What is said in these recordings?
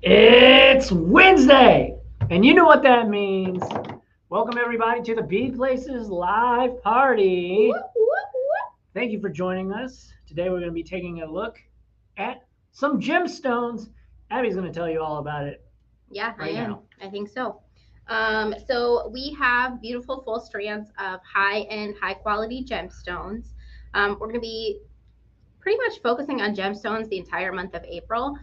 It's Wednesday, and you know what that means. Welcome, everybody, to the Bead Places live party. Thank you for joining us. Today, we're going to be taking a look at some gemstones. Abby's going to tell you all about it. Yeah, right I am. now. I think so. So we have beautiful full strands of high-end, high-quality gemstones. We're going to be pretty much focusing on gemstones the entire month of April.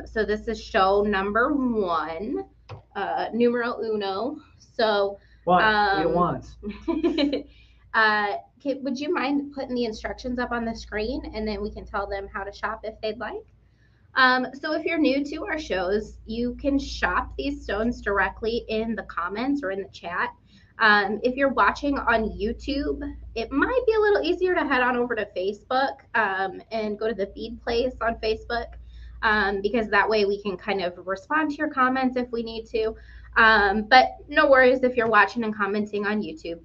So this is show number 1, numero uno. So What? We get ones. would you mind putting the instructions up on the screen, and then we can tell them how to shop if they'd like? So if you're new to our shows, you can shop these stones directly in the comments or in the chat. If you're watching on YouTube, it might be a little easier to head on over to Facebook and go to the Bead Place on Facebook, because that way we can kind of respond to your comments if we need to. But no worries if you're watching and commenting on YouTube.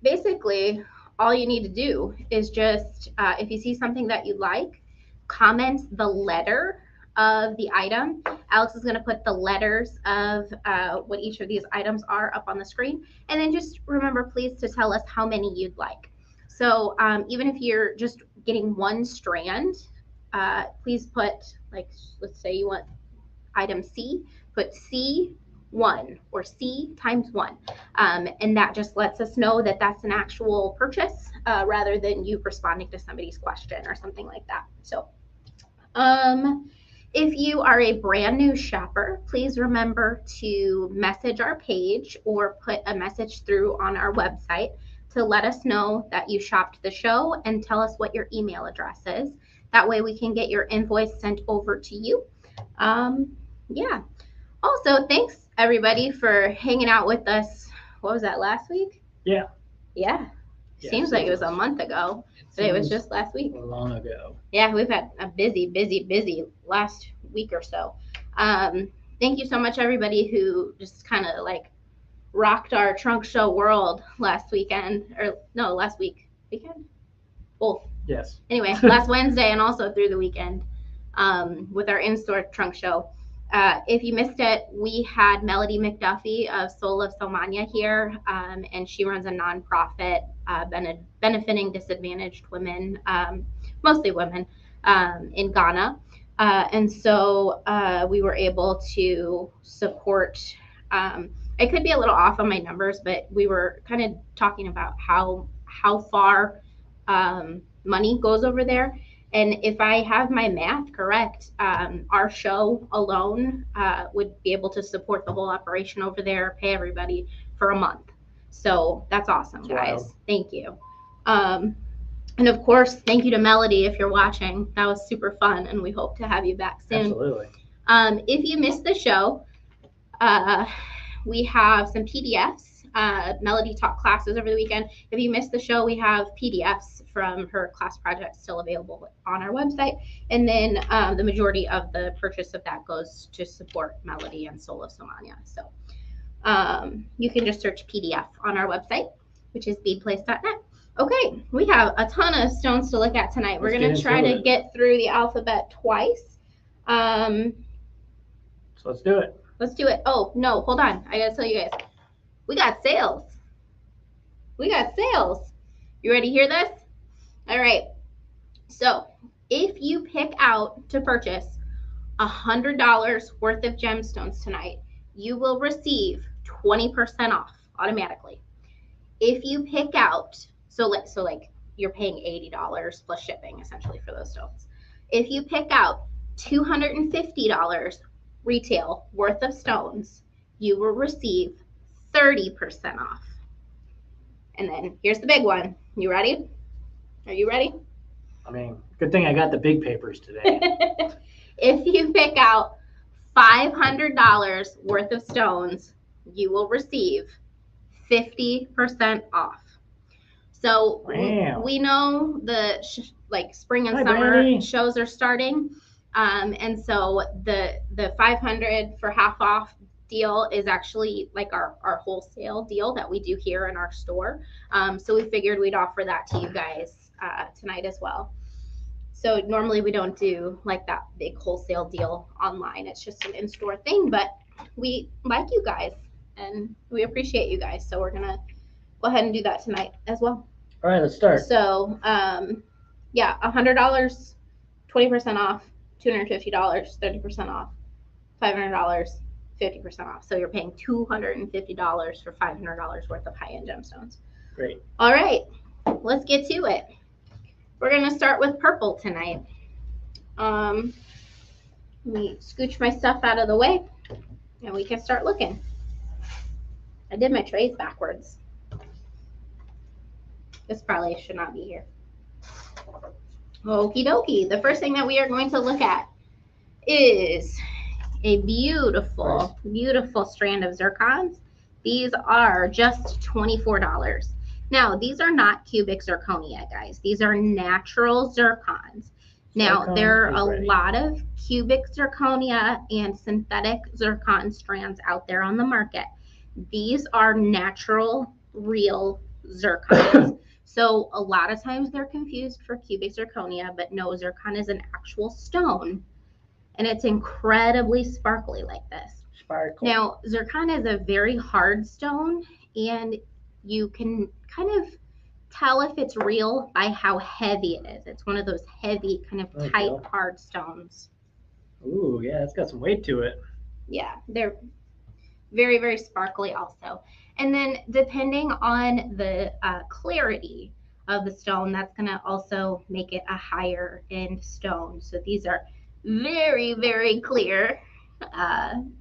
Basically, all you need to do is just, if you see something that you like, comment the letter of the item. Alex is going to put the letters of what each of these items are up on the screen. And then just remember, please, to tell us how many you'd like. So even if you're just getting one strand, please put, like, let's say you want item C, put C1 or C times 1. And that just lets us know that that's an actual purchase rather than you responding to somebody's question or something like that. So if you are a brand new shopper, please remember to message our page or put a message through on our website to let us know that you shopped the show and tell us what your email address is. That way we can get your invoice sent over to you. Yeah. Also, thanks everybody for hanging out with us. What was that, last week? Yeah. Yeah. Seems like it was a month ago, but it was just last week. Long ago. Yeah, we've had a busy last week or so. Thank you so much, everybody who just kind of like rocked our trunk show world last weekend, or no, last weekend? Both. Yes. Anyway, last Wednesday and also through the weekend with our in-store trunk show. If you missed it, we had Melody McDuffie of Soul of Somania here, and she runs a nonprofit benefiting disadvantaged women, mostly women, in Ghana. And so we were able to support. I could be a little off on my numbers, but we were kind of talking about how far money goes over there. And if I have my math correct, our show alone would be able to support the whole operation over there, pay everybody for a month. So that's awesome, guys. Wow. Thank you. And of course, thank you to Melody if you're watching. That was super fun, and we hope to have you back soon. Absolutely. If you missed the show, we have some PDFs. Melody taught classes over the weekend. If you missed the show, we have PDFs from her class project still available on our website. And then the majority of the purchase of that goes to support Melody and Soul of Somania. So you can just search PDF on our website, which is beadplace.net. Okay, we have a ton of stones to look at tonight. We're going to try to get through the alphabet twice. So let's do it. Let's do it. Oh, no, hold on. I got to tell you guys. We got sales. We got sales. You ready to hear this? All right. So if you pick out to purchase $100 worth of gemstones tonight, you will receive 20% off automatically. If you pick out, so like you're paying $80 plus shipping essentially for those stones. If you pick out $250 retail worth of stones, you will receive 30% off. And then here's the big one. You ready? Are you ready? I mean, good thing I got the big papers today. If you pick out $500 worth of stones, you will receive 50% off. So we know the spring and summer shows are starting. And so the 500 for half off deal is actually like our wholesale deal that we do here in our store. So we figured we'd offer that to you guys tonight as well. So normally we don't do like that big wholesale deal online. It's just an in-store thing, but we like you guys and we appreciate you guys. So we're gonna go ahead and do that tonight as well. All right, let's start. So yeah, $100, 20% off, $250, 30% off, $500, 50% off. So you're paying $250 for $500 worth of high-end gemstones. Great. All right, let's get to it. We're gonna start with purple tonight. Let me scooch my stuff out of the way and we can start looking. I did my trays backwards. This probably should not be here. Okie dokie. The first thing that we are going to look at is a beautiful, beautiful strand of zircons. These are just $24. Now, these are not cubic zirconia, guys. These are natural zircons. Now, there are a lot of cubic zirconia and synthetic zircon strands out there on the market. These are natural, real zircons. So a lot of times they're confused for cubic zirconia, but no, zircon is an actual stone. And it's incredibly sparkly like this. Sparkle. Now, zircon is a very hard stone, and you can kind of tell if it's real by how heavy it is. It's one of those heavy, kind of tight, hard stones. Ooh, yeah, it's got some weight to it. Yeah, they're very, very sparkly also. And then depending on the clarity of the stone, that's going to also make it a higher end stone. So these are very, very clear,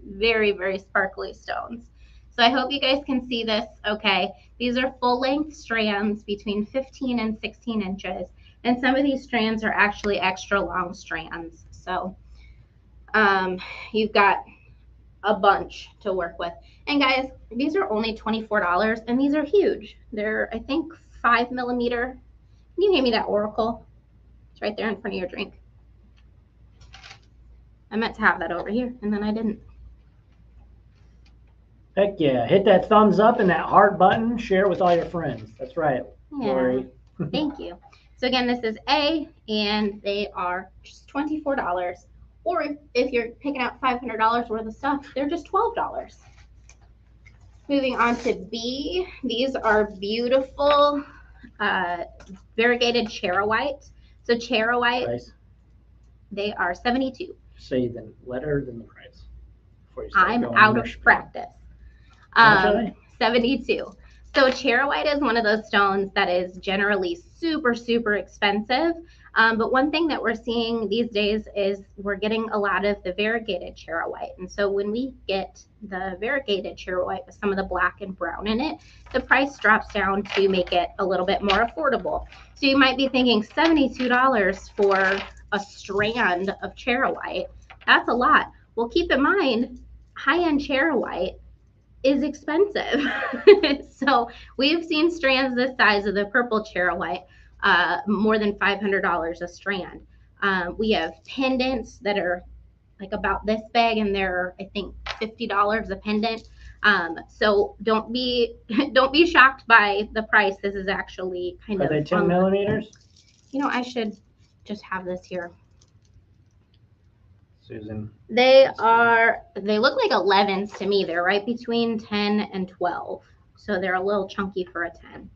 very, very sparkly stones. So I hope you guys can see this okay. These are full length strands between 15 and 16 inches. And some of these strands are actually extra long strands. So you've got a bunch to work with. And guys, these are only $24 and these are huge. They're, I think, 5 millimeter. Can you hand me that oracle? It's right there in front of your drink. I meant to have that over here and then I didn't. Heck yeah. Hit that thumbs up and that heart button. Share it with all your friends. That's right. Yeah. Lori. Thank you. So again, this is A and they are just $24. Or if you're picking out $500 worth of stuff, they're just $12. Moving on to B, these are beautiful variegated charoite. So charoite, Price. They are $72. Say the letter, then the price. I'm out of practice. 72. So charoite is one of those stones that is generally super, super expensive. But one thing that we're seeing these days is we're getting a lot of the variegated charoite. And so when we get the variegated charoite with some of the black and brown in it, the price drops down to make it a little bit more affordable. So you might be thinking $72 for a strand of charoite. That's a lot. Well, keep in mind, high-end charoite is expensive. So we've seen strands this size of the purple charoite more than $500 a strand. We have pendants that are like about this big and they're, I think, $50 a pendant. So don't be shocked by the price. This is actually kind of. Are they 10 millimeters? You know, I should just have this here. Susan. They look like 11s to me. They're right between 10 and 12. So they're a little chunky for a 10.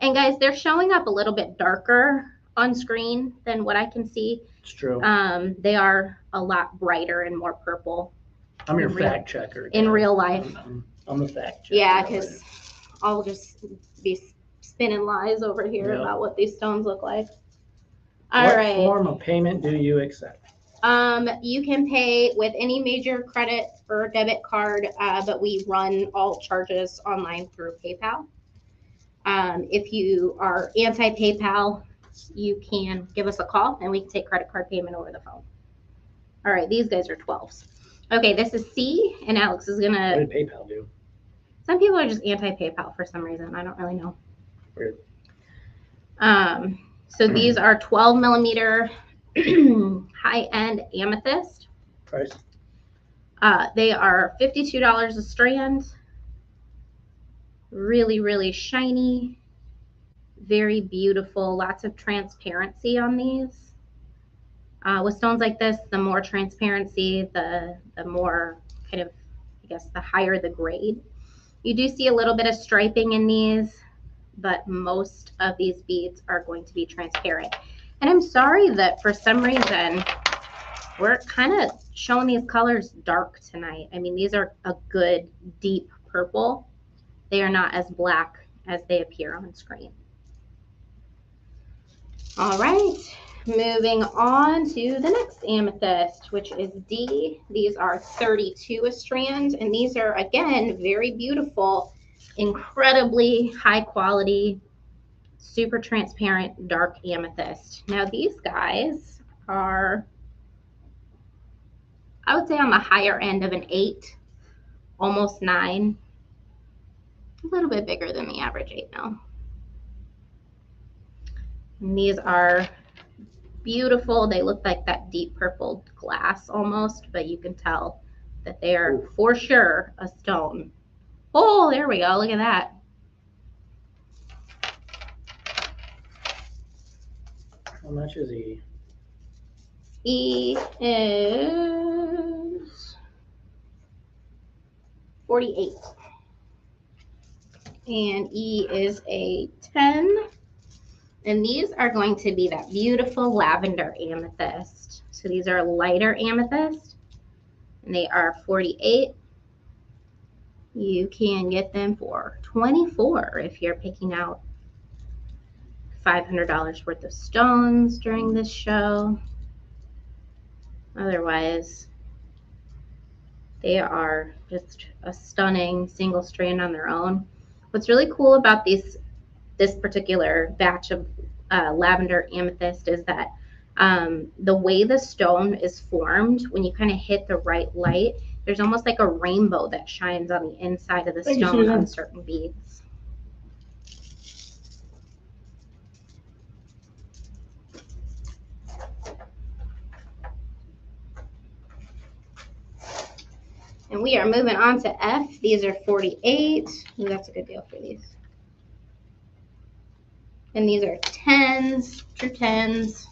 And guys, they're showing up a little bit darker on screen than what I can see. It's true. They are a lot brighter and more purple. I'm your fact checker. In real life. I'm the fact checker. Yeah, because I'll just be spinning lies over here about what these stones look like. All right. What form of payment do you accept? You can pay with any major credit or debit card, but we run all charges online through PayPal. If you are anti-PayPal, you can give us a call and we can take credit card payment over the phone. All right, these guys are 12s. Okay, this is C, and Alex is gonna. What did PayPal do? Some people are just anti-PayPal for some reason. I don't really know. Weird. So these are 12 millimeter high-end amethyst. Price? They are $52 a strand. Really, really shiny. Very beautiful. Lots of transparency on these. With stones like this, the more transparency, the more kind of, I guess, the higher the grade. You do see a little bit of striping in these, but most of these beads are going to be transparent. And I'm sorry that for some reason, we're kind of showing these colors dark tonight. I mean, these are a good deep purple. They are not as black as they appear on screen. All right, moving on to the next amethyst, which is D. These are 32 a strand, and these are, again, very beautiful, incredibly high quality, super transparent, dark amethyst. Now these guys are, I would say, on the higher end of an 8, almost 9. A little bit bigger than the average 8 now. And these are beautiful. They look like that deep purple glass almost, but you can tell that they are for sure a stone. Oh, there we go. Look at that. How much is E? E is 48. And E is a 10. And these are going to be that beautiful lavender amethyst. So these are lighter amethyst, and they are 48. You can get them for 24 if you're picking out $500 worth of stones during this show. Otherwise, they are just a stunning single strand on their own. What's really cool about this particular batch of lavender amethyst is that the way the stone is formed, when you kind of hit the right light, there's almost like a rainbow that shines on the inside of the stone on certain beads. And we are moving on to F. These are 48. Ooh, that's a good deal for these. And these are 10s, true 10s.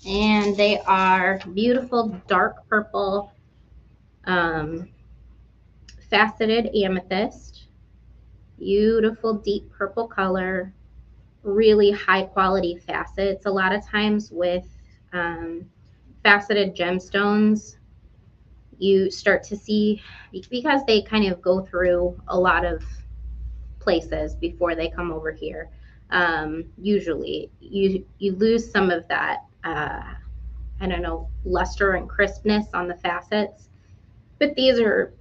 And they are beautiful dark purple faceted amethyst. Beautiful deep purple color. Really high quality facets. A lot of times with faceted gemstones, you start to see, because they kind of go through a lot of places before they come over here, usually you lose some of that I don't know, luster and crispness on the facets, but these are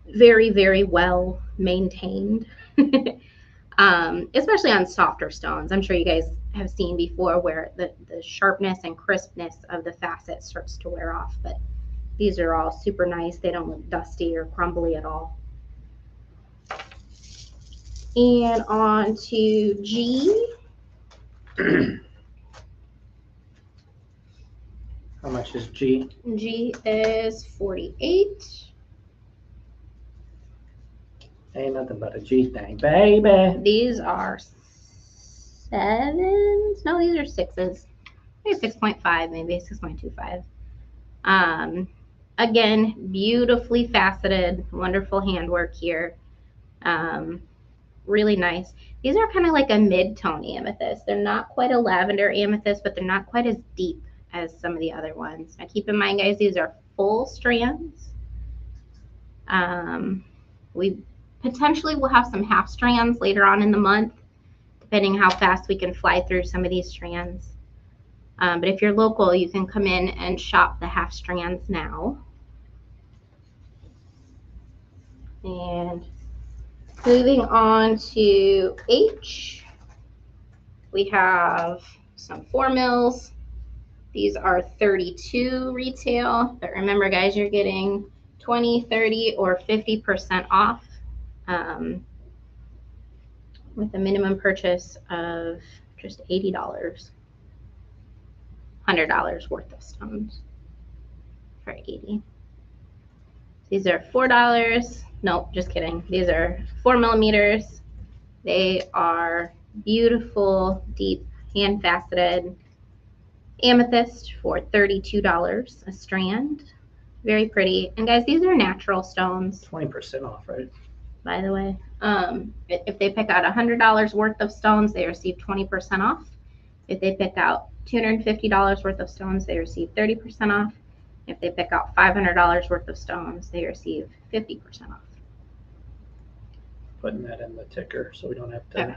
very, very well maintained. Especially on softer stones. I'm sure you guys have seen before where the sharpness and crispness of the facet starts to wear off, but these are all super nice. They don't look dusty or crumbly at all. And on to G. How much is G? G is 48. Ain't nothing but a G thing, baby. These are 7s. No, these are 6s. Maybe 6.5, maybe 6.25. Again, beautifully faceted, wonderful handwork here. Really nice. These are kind of like a mid-tone amethyst. They're not quite a lavender amethyst, but they're not quite as deep as some of the other ones. Now keep in mind, guys, these are full strands. We potentially will have some half strands later on in the month, depending how fast we can fly through some of these strands. But if you're local, you can come in and shop the half strands now. And moving on to H, we have some 4 mils. These are 32 retail, but remember, guys, you're getting 20, 30, or 50% off with a minimum purchase of just $80. $100 worth of stones for 80. These are $4. Nope, just kidding. These are 4 millimeters. They are beautiful, deep, hand faceted. Amethyst for $32 a strand. Very pretty. And guys, these are natural stones. 20% off, right? By the way, if they pick out $100 worth of stones, they receive 20% off. If they pick out $250 worth of stones, they receive 30% off. If they pick out $500 worth of stones, they receive 50% off. Putting that in the ticker so we don't have to. Okay.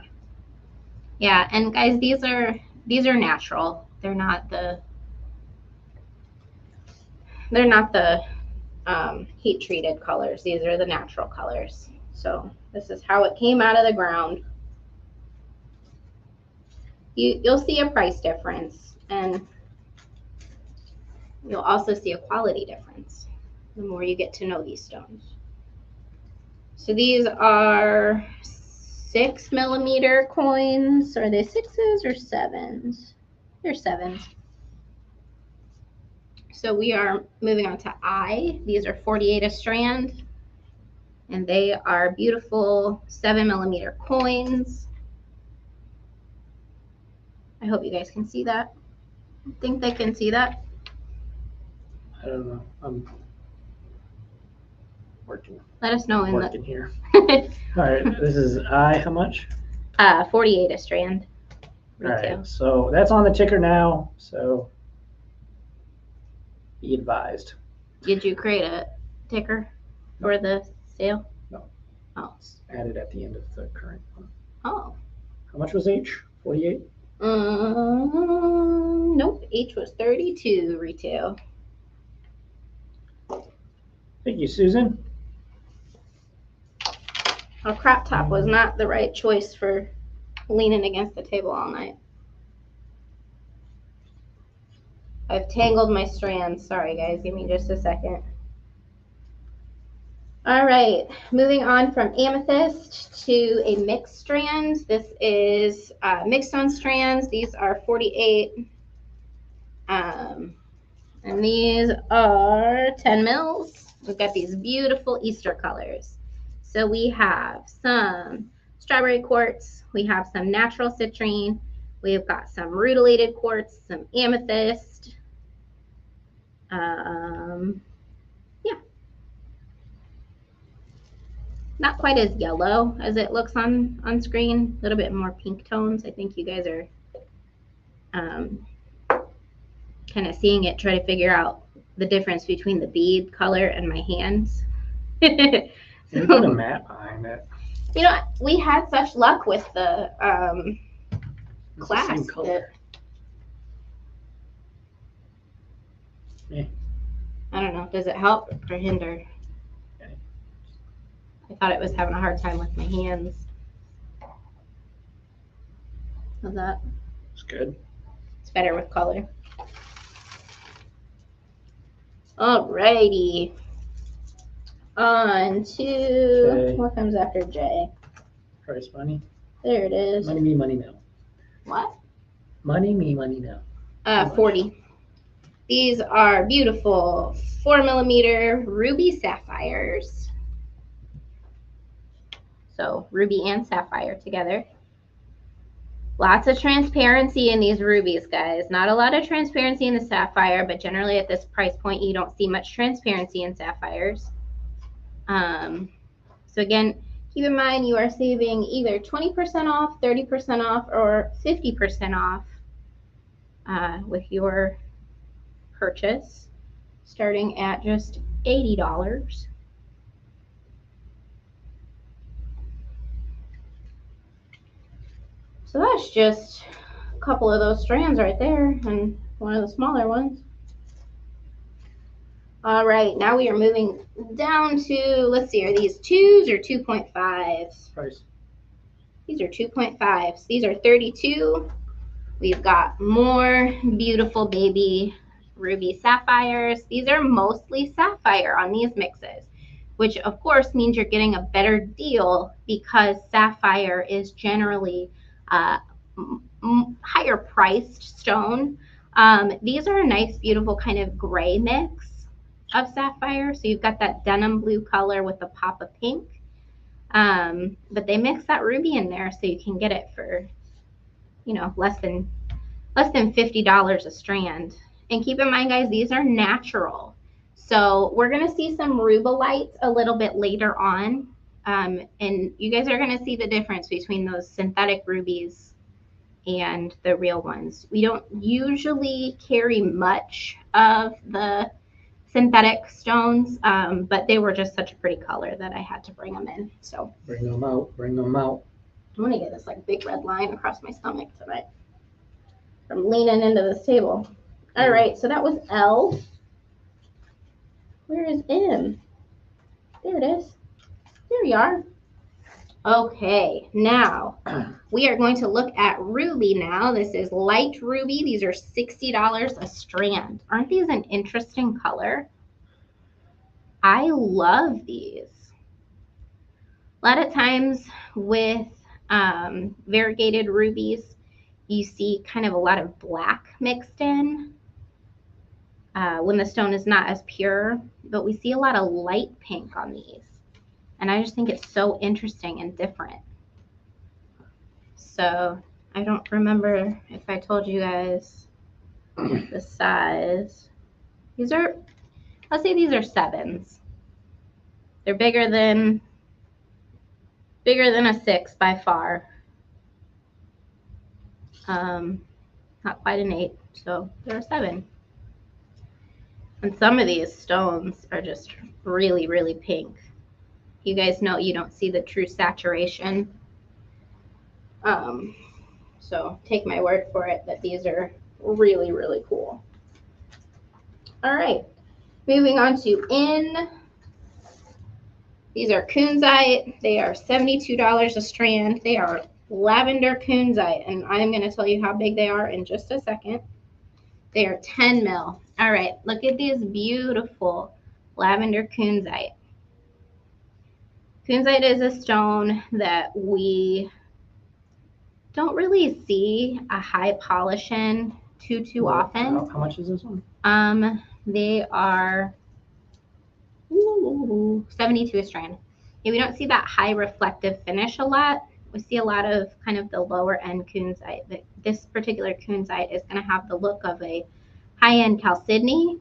Yeah, and guys, these are natural. They're not the heat treated colors. These are the natural colors. So this is how it came out of the ground. You'll see a price difference, and you'll also see a quality difference the more you get to know these stones. So these are 6mm coins. Are they 6s or 7s? They're 7s. So we are moving on to I. These are 48 a strand, and they are beautiful 7mm coins. I hope you guys can see that. I think they can see that. I don't know. I'm working. Let us know in working here. All right, this is I. How much? 48 a strand. Retail. All right, so that's on the ticker now. So be advised. Did you create a ticker for the sale? No. Oh. It's added at the end of the current one. Oh. How much was H? 48? Nope. H was 32 retail. Thank you, Susan. A crop top was not the right choice for leaning against the table all night. I've tangled my strands. Sorry, guys. Give me just a second. All right. Moving on from amethyst to a mixed strand. This is Gemstone Strands. These are 48. And these are 10 mils. We've got these beautiful Easter colors. So we have some strawberry quartz, we have some natural citrine, we've got some rutilated quartz, some amethyst. Yeah. Not quite as yellow as it looks on screen, a little bit more pink tones. I think you guys are kind of seeing it, try to figure out the difference between the bead color and my hands. You put a mat behind it. You know, we had such luck with the class. The same color. Yeah. I don't know. Does it help or hinder? Okay. I thought it was having a hard time with my hands. How's that? It's good. It's better with color. Alrighty. On to what comes after J? Price money. There it is. Money me, money no. What? Money me, money no. 40. These are beautiful 4mm ruby sapphires. So ruby and sapphire together. Lots of transparency in these rubies, guys. Not a lot of transparency in the sapphire, but generally at this price point, you don't see much transparency in sapphires. So again, keep in mind you are saving either 20% off, 30% off, or 50% off with your purchase, starting at just $80. So that's just a couple of those strands right there, and one of the smaller ones. All right, now we are moving down to, let's see, are these 2s or 2.5s? Price. These are 2.5s. These are 32. We've got more beautiful baby ruby sapphires. These are mostly sapphire on these mixes, which of course means you're getting a better deal because sapphire is generally higher priced stone. These are a nice, beautiful kind of gray mix of sapphire. So you've got that denim blue color with a pop of pink. But they mix that ruby in there so you can get it for, you know, less than less than $50 a strand. And keep in mind, guys, these are natural. So we're going to see some rubelites a little bit later on. And you guys are going to see the difference between those synthetic rubies and the real ones. We don't usually carry much of the synthetic stones, but they were just such a pretty color that I had to bring them in. So bring them out, bring them out. I'm going to get this like big red line across my stomach tonight from leaning into this table. All right, so that was L. Where is M? There it is. There you are. Okay, now we are going to look at ruby now. This is light ruby. These are $60 a strand. Aren't these an interesting color? I love these. A lot of times with variegated rubies, you see kind of a lot of black mixed in when the stone is not as pure, but we see a lot of light pink on these. And I just think it's so interesting and different. So I don't remember if I told you guys the size. These are, let's say these are 7s. They're bigger than a 6 by far. Not quite an 8, so they're a 7. And some of these stones are just really, really pink. You guys know you don't see the true saturation. So take my word for it that these are really, really cool. All right, moving on to N. These are Kunzite. They are $72 a strand. They are lavender Kunzite, and I'm going to tell you how big they are in just a second. They are 10 mil. All right, look at these beautiful lavender Kunzite. Kunzite is a stone that we don't really see a high polish in too often. How much is this one? They are 72 a strand. Yeah, we don't see that high reflective finish a lot. We see a lot of kind of the lower end Kunzite. But this particular Kunzite is going to have the look of a high-end chalcedony.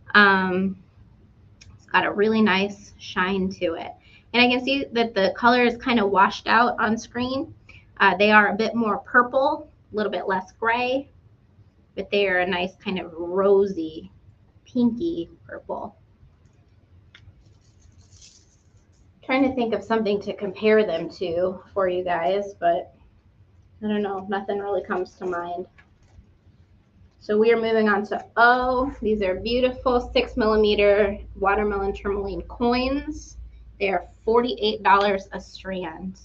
It's got a really nice shine to it. And I can see that the color is kind of washed out on screen. They are a bit more purple, a little bit less gray, but they are a nice kind of rosy, pinky purple. Trying to think of something to compare them to for you guys, but I don't know, nothing really comes to mind. So we are moving on to O. These are beautiful 6mm watermelon tourmaline coins. They are $48 a strand.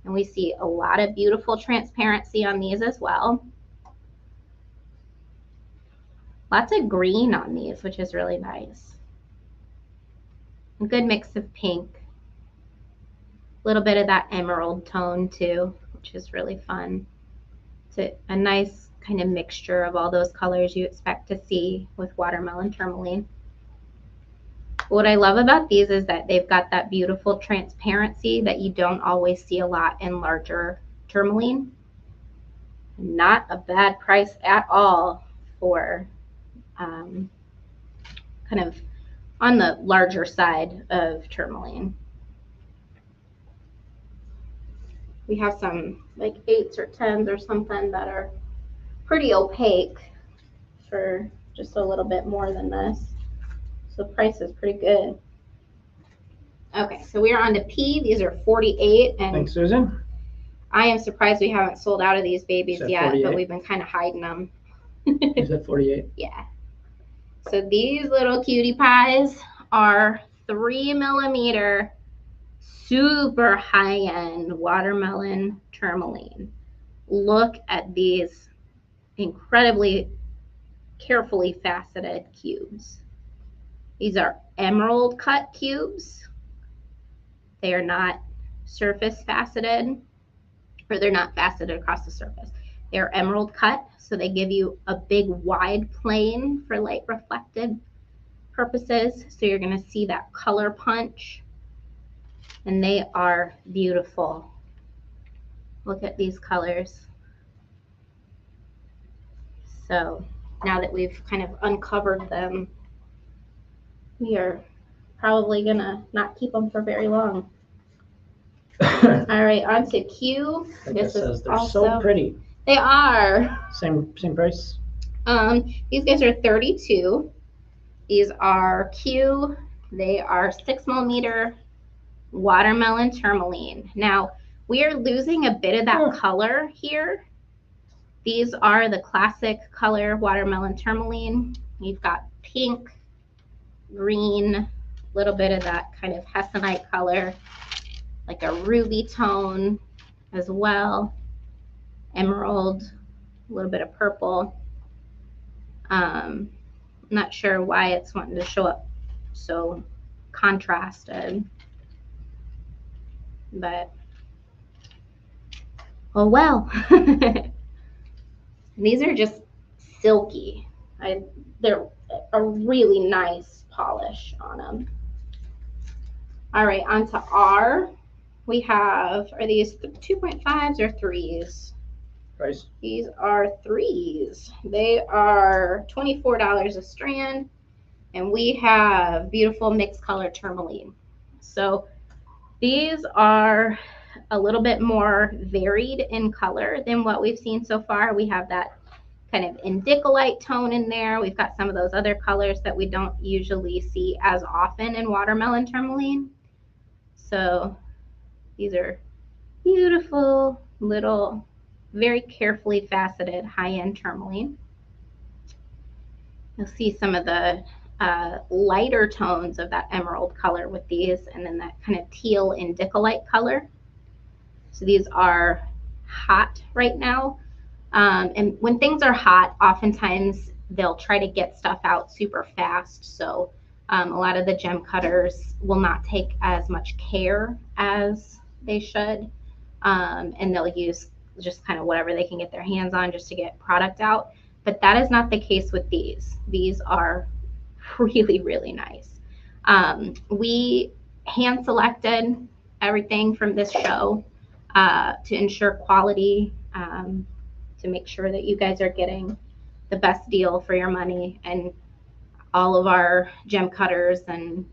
And we see a lot of beautiful transparency on these as well. Lots of green on these, which is really nice. A good mix of pink. A little bit of that emerald tone too, which is really fun. It's a nice kind of mixture of all those colors you expect to see with watermelon tourmaline. What I love about these is that they've got that beautiful transparency that you don't always see a lot in larger tourmaline. Not a bad price at all for kind of on the larger side of tourmaline. We have some like 8s or 10s or something that are pretty opaque for just a little bit more than this. So the price is pretty good. Okay, so we are on to P. These are 48. And thanks, Susan. I am surprised we haven't sold out of these babies yet, 48? but we've been kind of hiding them. Is that 48? Yeah. So these little cutie pies are 3mm, super high-end watermelon tourmaline. Look at these incredibly carefully faceted cubes. These are emerald cut cubes. They are not surface faceted, or they're not faceted across the surface. They are emerald cut, so they give you a big wide plane for light reflective purposes. So you're going to see that color punch, and they are beautiful. Look at these colors. So now that we've kind of uncovered them, we are probably gonna not keep them for very long. All right, on to Q. This says they're so pretty. They are. Same price. These guys are 32. These are Q. They are 6mm watermelon tourmaline. Now we are losing a bit of that color here. These are the classic color watermelon tourmaline. You've got pink, green, a little bit of that kind of hessonite color, like a ruby tone as well, emerald, a little bit of purple. I'm not sure why it's wanting to show up so contrasted, but oh well. These are just silky. They're a really nice polish on them. All right, on to R. We have, are these 2.5s or 3s? Price? These are 3s. They are $24 a strand, and we have beautiful mixed color tourmaline. So these are a little bit more varied in color than what we've seen so far. We have that kind of indicolite tone in there. We've got some of those other colors that we don't usually see as often in watermelon tourmaline. So these are beautiful little, very carefully faceted high-end tourmaline. You'll see some of the lighter tones of that emerald color with these, and then that kind of teal indicolite color. So these are hot right now. And when things are hot, oftentimes they'll try to get stuff out super fast. So a lot of the gem cutters will not take as much care as they should. And they'll use just kind of whatever they can get their hands on just to get product out. But that is not the case with these. These are really, really nice. We hand selected everything from this show to ensure quality, to make sure that you guys are getting the best deal for your money. And all of our gem cutters and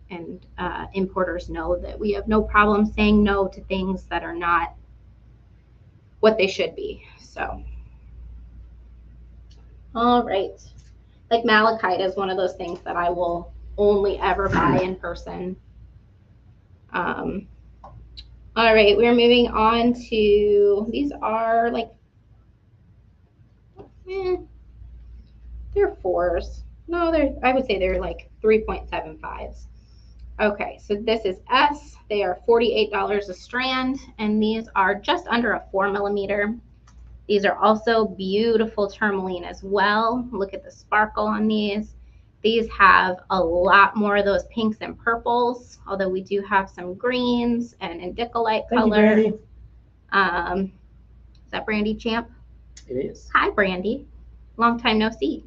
importers know that we have no problem saying no to things that are not what they should be. So, all right. Like malachite is one of those things that I will only ever buy in person. All right, we're moving on to, these are like, they're 4s. No, I would say they're like 3.75s. Okay, so this is S. They are $48 a strand, and these are just under a 4mm. These are also beautiful tourmaline as well. Look at the sparkle on these. These have a lot more of those pinks and purples, although we do have some greens and indicolite color. Thank you, Brandy. Is that Brandy Champ? It is. Hi, Brandy. Long time no see.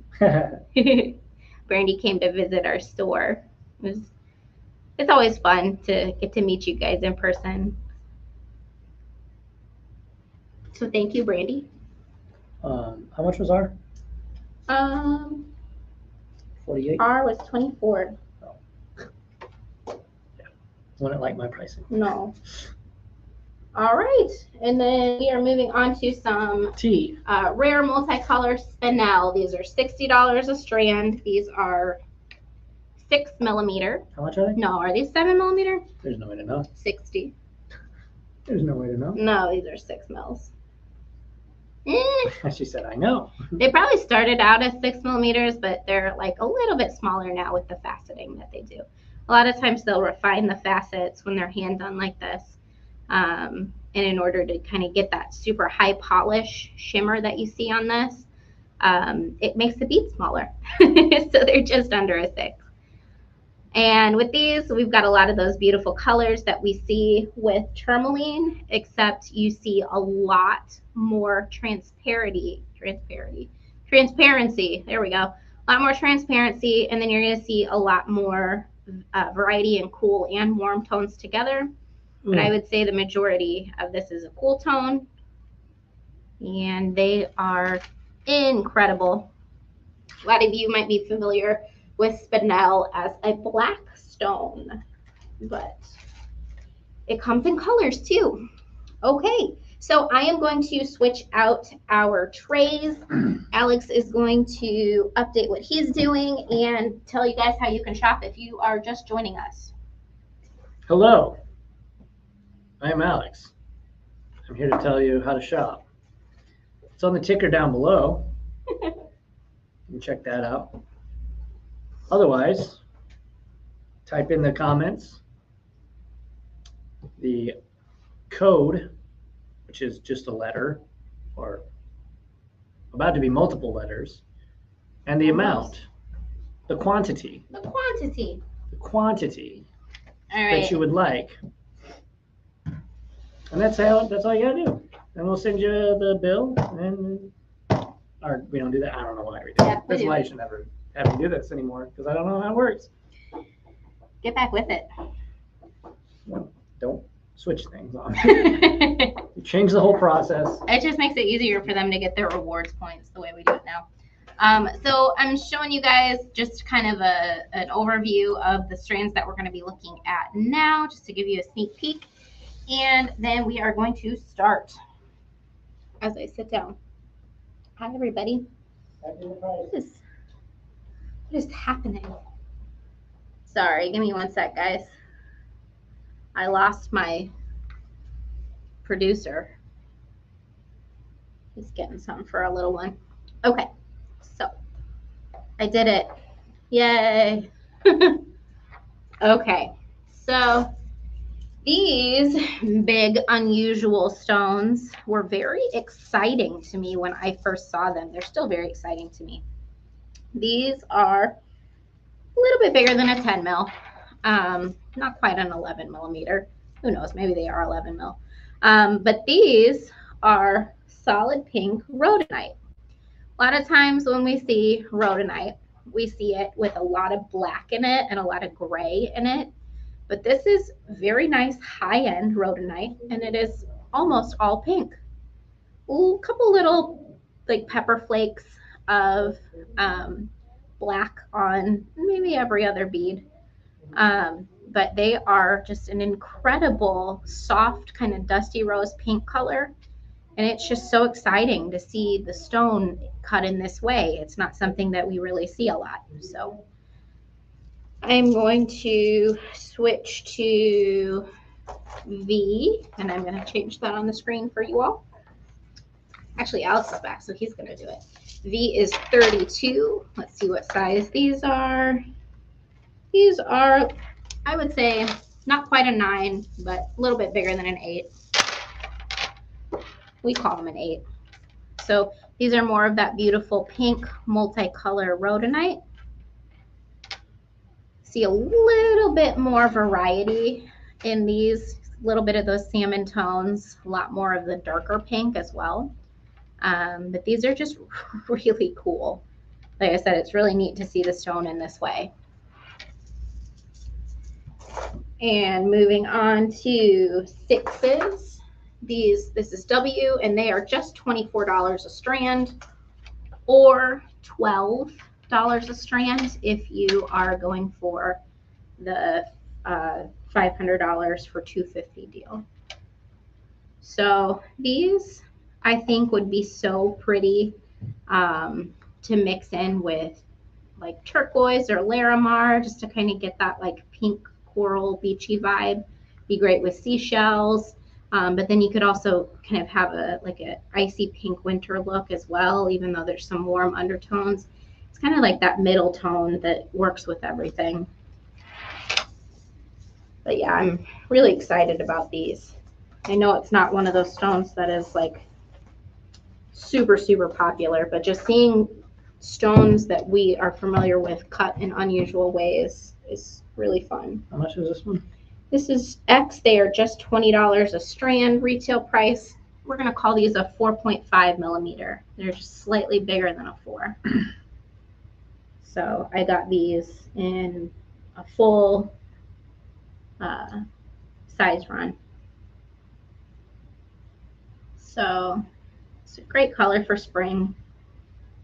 Brandy came to visit our store. It's always fun to get to meet you guys in person. So thank you, Brandy. How much was R? 48. R was 24. Oh. Yeah. Wouldn't like my pricing. No. All right, and then we are moving on to some T. Rare multicolor spinel. These are $60 a strand. These are 6mm. How much are they? No, are these 7mm? There's no way to know. 60. There's no way to know. No, these are 6 mils. She said, I know. They probably started out as 6mm, but they're like a little bit smaller now with the faceting that they do. A lot of times they'll refine the facets when they're hand done like this. And in order to kind of get that super high polish shimmer that you see on this, it makes the bead smaller. So they're just under a 6. And with these, we've got a lot of those beautiful colors that we see with tourmaline, except you see a lot more transparency. There we go. A lot more transparency, and then you're going to see a lot more variety in cool and warm tones together. But I would say the majority of this is a cool tone, and they are incredible. A lot of you might be familiar with spinel as a black stone, but it comes in colors too. Okay, so I am going to switch out our trays. Alex is going to update what he's doing and tell you guys how you can shop if you are just joining us. Hello, I am Alex. I'm here to tell you how to shop. It's on the ticker down below. You can check that out. Otherwise, type in the comments the code, which is just a letter or about to be multiple letters, and the amount, the quantity. The quantity. The quantity All right. that you would like. And that's all you gotta do. And we'll send you the bill, and or we don't do that. I don't know why we do. Yeah, That's why I should never have you do this anymore, because I don't know how it works. Get back with it. Well, don't switch things on. You change the whole process. It just makes it easier for them to get their rewards points the way we do it now. So I'm showing you guys just kind of an overview of the strands that we're going to be looking at now, just to give you a sneak peek. And then we are going to start as I sit down. Hi, everybody. What is happening? Sorry, give me one sec, guys. I lost my producer. He's getting some for a little one. Okay, so I did it. Yay. Okay, so these big unusual stones were very exciting to me when I first saw them. They're still very exciting to me. These are a little bit bigger than a 10 mil. Not quite an 11 millimeter. Who knows? Maybe they are 11 mil. But these are solid pink rhodonite. A lot of times when we see rhodonite, we see it with a lot of black in it and a lot of gray in it. But this is very nice high-end rhodonite, and it is almost all pink. Ooh, a couple little like pepper flakes of black on maybe every other bead. But they are just an incredible soft kind of dusty rose pink color, and it's just so exciting to see the stone cut in this way. It's not something that we really see a lot. So I'm going to switch to V, and I'm going to change that on the screen for you all. Actually, Alex is back, so he's going to do it. V is 32. Let's see what size these are. These are, I would say, not quite a 9, but a little bit bigger than an 8. We call them an 8. So these are more of that beautiful pink multicolor rhodonite. See a little bit more variety in these, a little bit of those salmon tones, a lot more of the darker pink as well. But these are just really cool. Like I said, it's really neat to see the stone in this way. And moving on to 6s. This is W, and they are just $24 a strand, or $12 a strand if you are going for the $500 for $250 deal. So these, I think, would be so pretty to mix in with like turquoise or Larimar, just to kind of get that like pink coral beachy vibe. Be great with seashells. But then you could also kind of have a icy pink winter look as well, even though there's some warm undertones. It's kind of like that middle tone that works with everything. But yeah, I'm really excited about these. I know it's not one of those stones that is like super, super popular, but just seeing stones that we are familiar with cut in unusual ways is really fun. How much is this one? This is X. They are just $20 a strand retail price. We're going to call these a 4.5 millimeter. They're just slightly bigger than a 4. So I got these in a full size run. So it's a great color for spring.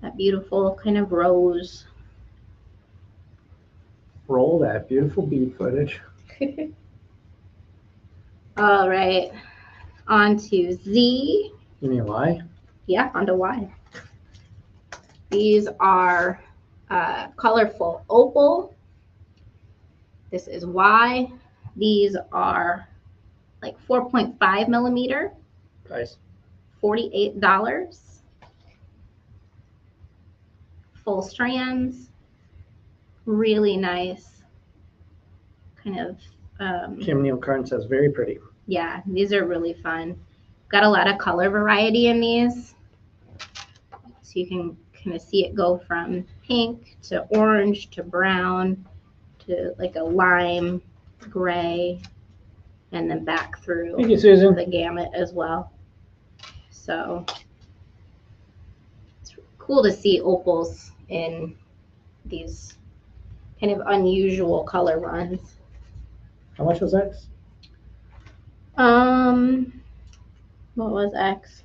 That beautiful kind of rose. Roll that beautiful bead footage. All right, on to Z. You mean Y? Yeah, on to Y. These are colorful opal. This is Y. These are like 4.5 millimeter. Nice. $48. Full strands. Really nice. Kind of. Kim Neal Carn says very pretty. Yeah, these are really fun. Got a lot of color variety in these. So you can kind of see it go from pink to orange to brown to like a lime gray and then back through Thank you, Susan. the gamut as well. So it's cool to see opals in these kind of unusual color runs. How much was X? What was X?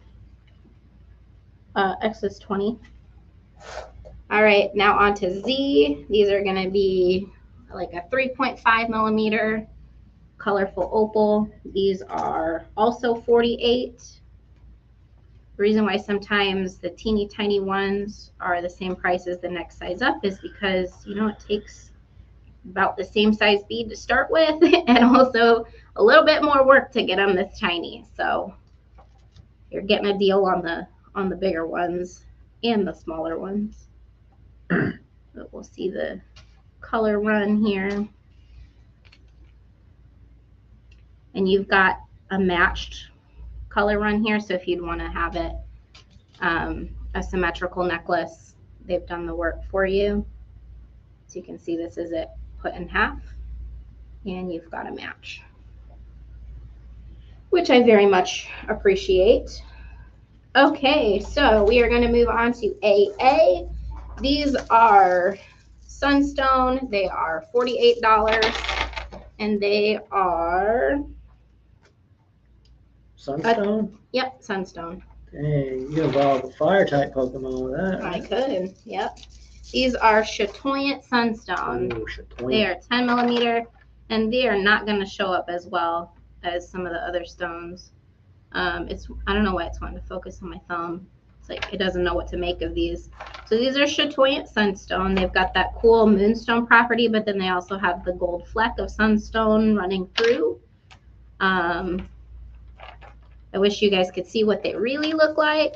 X is 20. All right, now on to Z. These are going to be like a 3.5 millimeter colorful opal. These are also 48. The reason why sometimes the teeny tiny ones are the same price as the next size up is because, you know, it takes about the same size bead to start with and also a little bit more work to get them this tiny. So you're getting a deal on the bigger ones and the smaller ones. But we'll see the color run here. And you've got a matched color run here. So if you'd want to have it a symmetrical necklace, they've done the work for you. So you can see this is it put in half and you've got a match, which I very much appreciate. Okay, so we are going to move on to AA. These are Sunstone. They are $48 and they are Sunstone? Yep, Sunstone. Dang, you evolved a fire type Pokemon with that. I could, yep. These are Chatoyant Sunstone. Ooh, Chatoyant. They are 10 millimeter and they are not going to show up as well as some of the other stones. I don't know why it's wanting to focus on my thumb. It's like it doesn't know what to make of these. So these are Chatoyant Sunstone. They've got that cool moonstone property, but then they also have the gold fleck of sunstone running through. I wish you guys could see what they really look like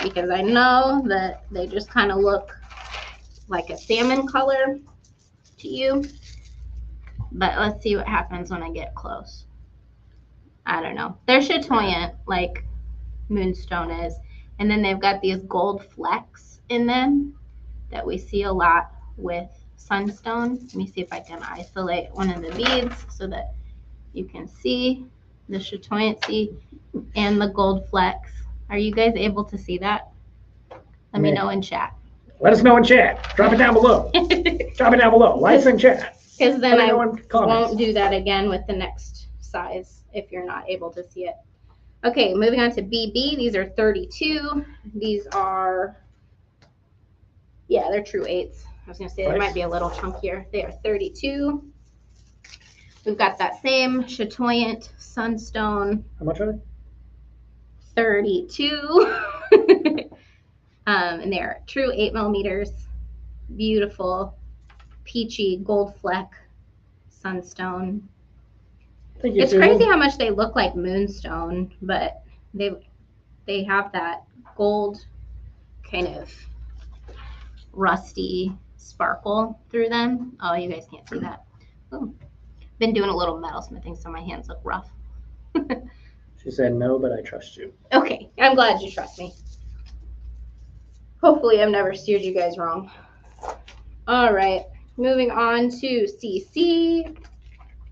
because I know that they just kind of look like a salmon color to you. But let's see what happens when I get close. I don't know. They're Chatoyant like moonstone is. And then they've got these gold flecks in them that we see a lot with sunstone. Let me see if I can isolate one of the beads so that you can see the chatoyancy and the gold flecks. Are you guys able to see that? Let me know in chat. Let us know in chat. Drop it down below. Drop it down below. Like and chat. Because then I won't do that again with the next size if you're not able to see it. Okay, moving on to BB. These are 32. These are, yeah, they're true 8s. I was going to say they might be a little chunkier. They are 32. We've got that same Chatoyant Sunstone. How much are they? 32. And they're true 8 millimeters. Beautiful, peachy gold fleck sunstone. Thank you, it's Susan. crazy how much they look like moonstone, but they have that gold kind of rusty sparkle through them. Oh, you guys can't see that. Oh, been doing a little metalsmithing, so my hands look rough. She said no, but I trust you. Okay, I'm glad you trust me. Hopefully I've never steered you guys wrong. All right, moving on to CC.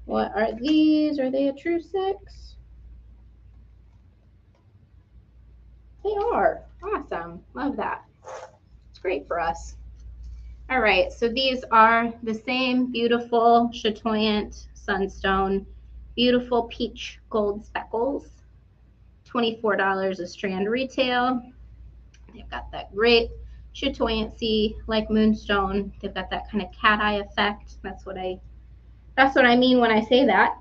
What are these? Are they a true 6? They are. Awesome. Love that. It's great for us. All right, so these are the same beautiful Chatoyant Sunstone. Beautiful peach gold speckles. $24 a strand retail. They've got that great chatoyancy like moonstone. They've got that kind of cat eye effect. That's what I mean when I say that.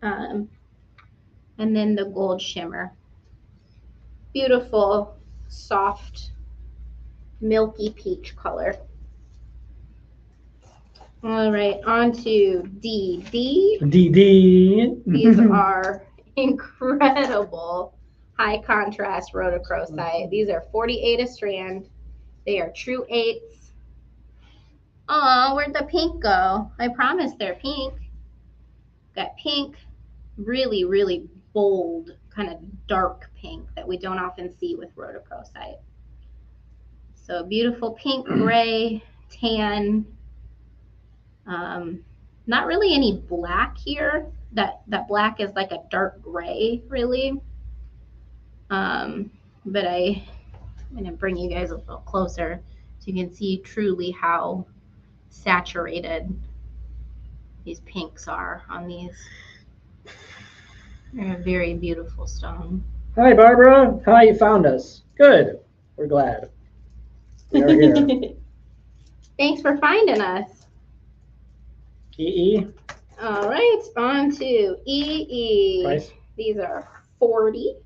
And then the gold shimmer. Beautiful, soft, milky peach color. All right, on to D. D. These are incredible high contrast rhodochrosite. These are 48 a strand. They are true 8s. Oh, where'd the pink go? I promised they're pink. Got pink, really, really bold, kind of dark pink that we don't often see with rhodochrosite. So beautiful pink, gray, tan. Not really any black here. That black is like a dark gray, really. But I'm going to bring you guys a little closer so you can see truly how saturated these pinks are on these. They're a very beautiful stone. Hi, Barbara. How you found us? Good. We're glad. We are here. Thanks for finding us. EE. All right, on to EE. Price. These are 40.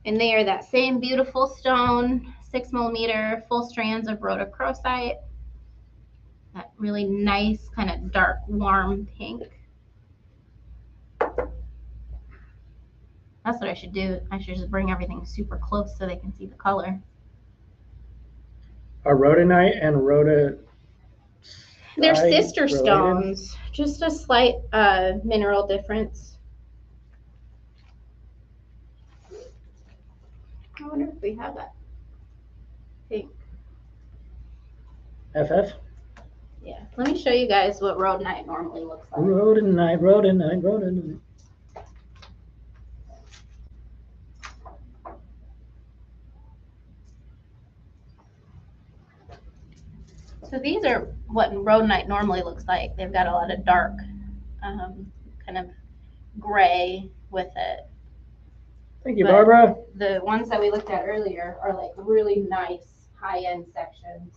And they are that same beautiful stone, 6 millimeter, full strands of rhodochrosite. That really nice, kind of dark, warm pink. That's what I should do. I should just bring everything super close so they can see the color. A rhodonite and rhodochrosite. They're sister stones, just a slight mineral difference. I wonder if we have that pink. FF. Yeah, let me show you guys what rhodonite normally looks like. Rhodonite. So these are what rhodonite normally looks like. They've got a lot of dark, kind of gray with it. Thank you, Barbara. The ones that we looked at earlier are like really nice high-end sections.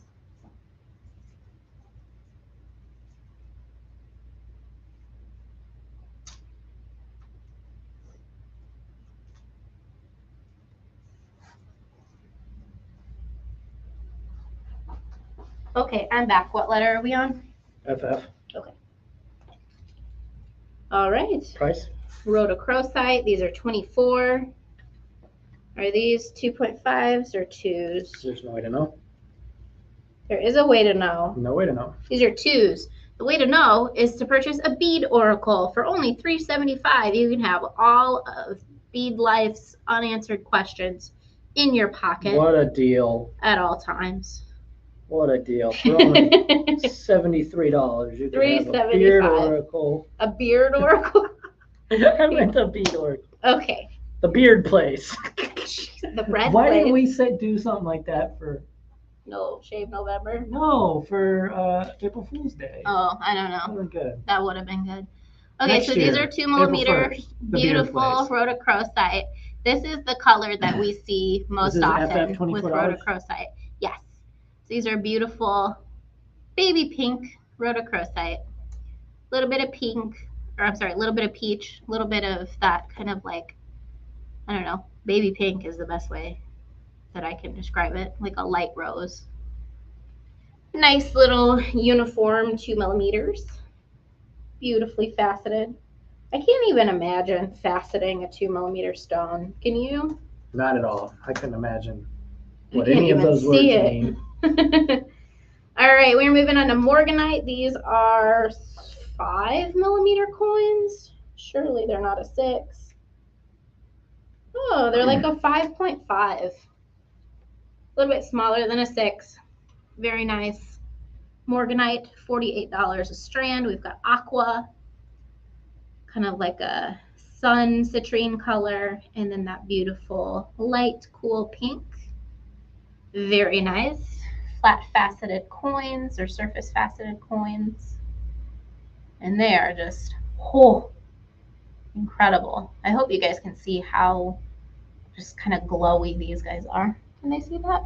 Okay, I'm back. What letter are we on? FF. Okay. All right. Price. Rhodochrosite. These are 24. Are these 2.5s or 2s? There's no way to know. There is a way to know. No way to know. These are 2s. The way to know is to purchase a bead oracle for only $3.75. You can have all of Bead Life's unanswered questions in your pocket. What a deal. At all times. What a deal. For only $73, you can have a beard oracle. A beard oracle? I meant a bead oracle. Okay. The beard place. The bread Why place. didn't we do something like that for... No, Shave November? No, for April Fool's Day. Oh, I don't know. That would be good. That would have been good. Okay, Next so year, these are 2 millimeter, beautiful rhodochrosite. This is the color that we see most often with rhodochrosite. Yes. These are beautiful baby pink rhodochrosite. A little bit of pink, or I'm sorry, a little bit of peach, a little bit of that kind of like, I don't know, baby pink is the best way that I can describe it, like a light rose. Nice little uniform 2 millimeters. Beautifully faceted. I can't even imagine faceting a 2 millimeter stone. Can you? Not at all. I couldn't imagine what any of those words mean. All right, we're moving on to Morganite. These are 5 millimeter coins. Surely they're not a 6. Oh, they're like a 5.5. A little bit smaller than a 6. Very nice. Morganite, $48 a strand. We've got aqua, kind of like a sun citrine color, and then that beautiful light cool pink. Very nice. Flat faceted coins or surface faceted coins. And they are just, oh, incredible. I hope you guys can see how just kind of glowy these guys are. Can they see that?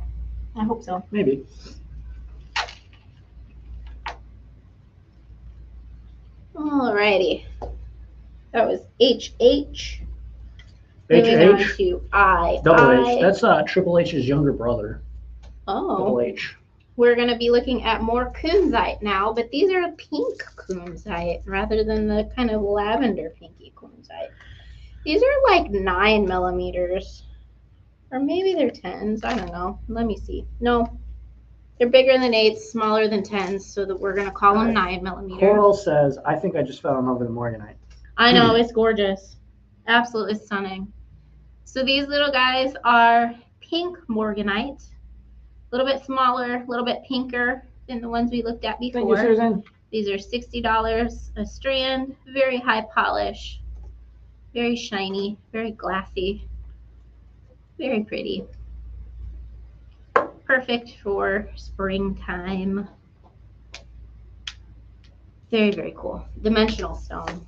I hope so. Maybe. Alrighty. That was HH. Moving on HH. to I. Double H. That's Triple H's younger brother. Oh. Double H. We're going to be looking at more Kunzite now, but these are pink Kunzite rather than the kind of lavender pinky Kunzite. These are like 9 millimeters. Or maybe they're 10s. I don't know. Let me see. No. They're bigger than 8s, smaller than 10s, so that we're going to call them 9 millimeters. Coral says, I think I just fell in love with Morganite. I know. It's gorgeous. Absolutely stunning. So these little guys are pink Morganite. A little bit smaller, a little bit pinker than the ones we looked at before. Thank you, Susan. These are $60 a strand. Very high polish. Very shiny. Very glassy. Very pretty. Perfect for springtime. Very, very cool. Dimensional stone.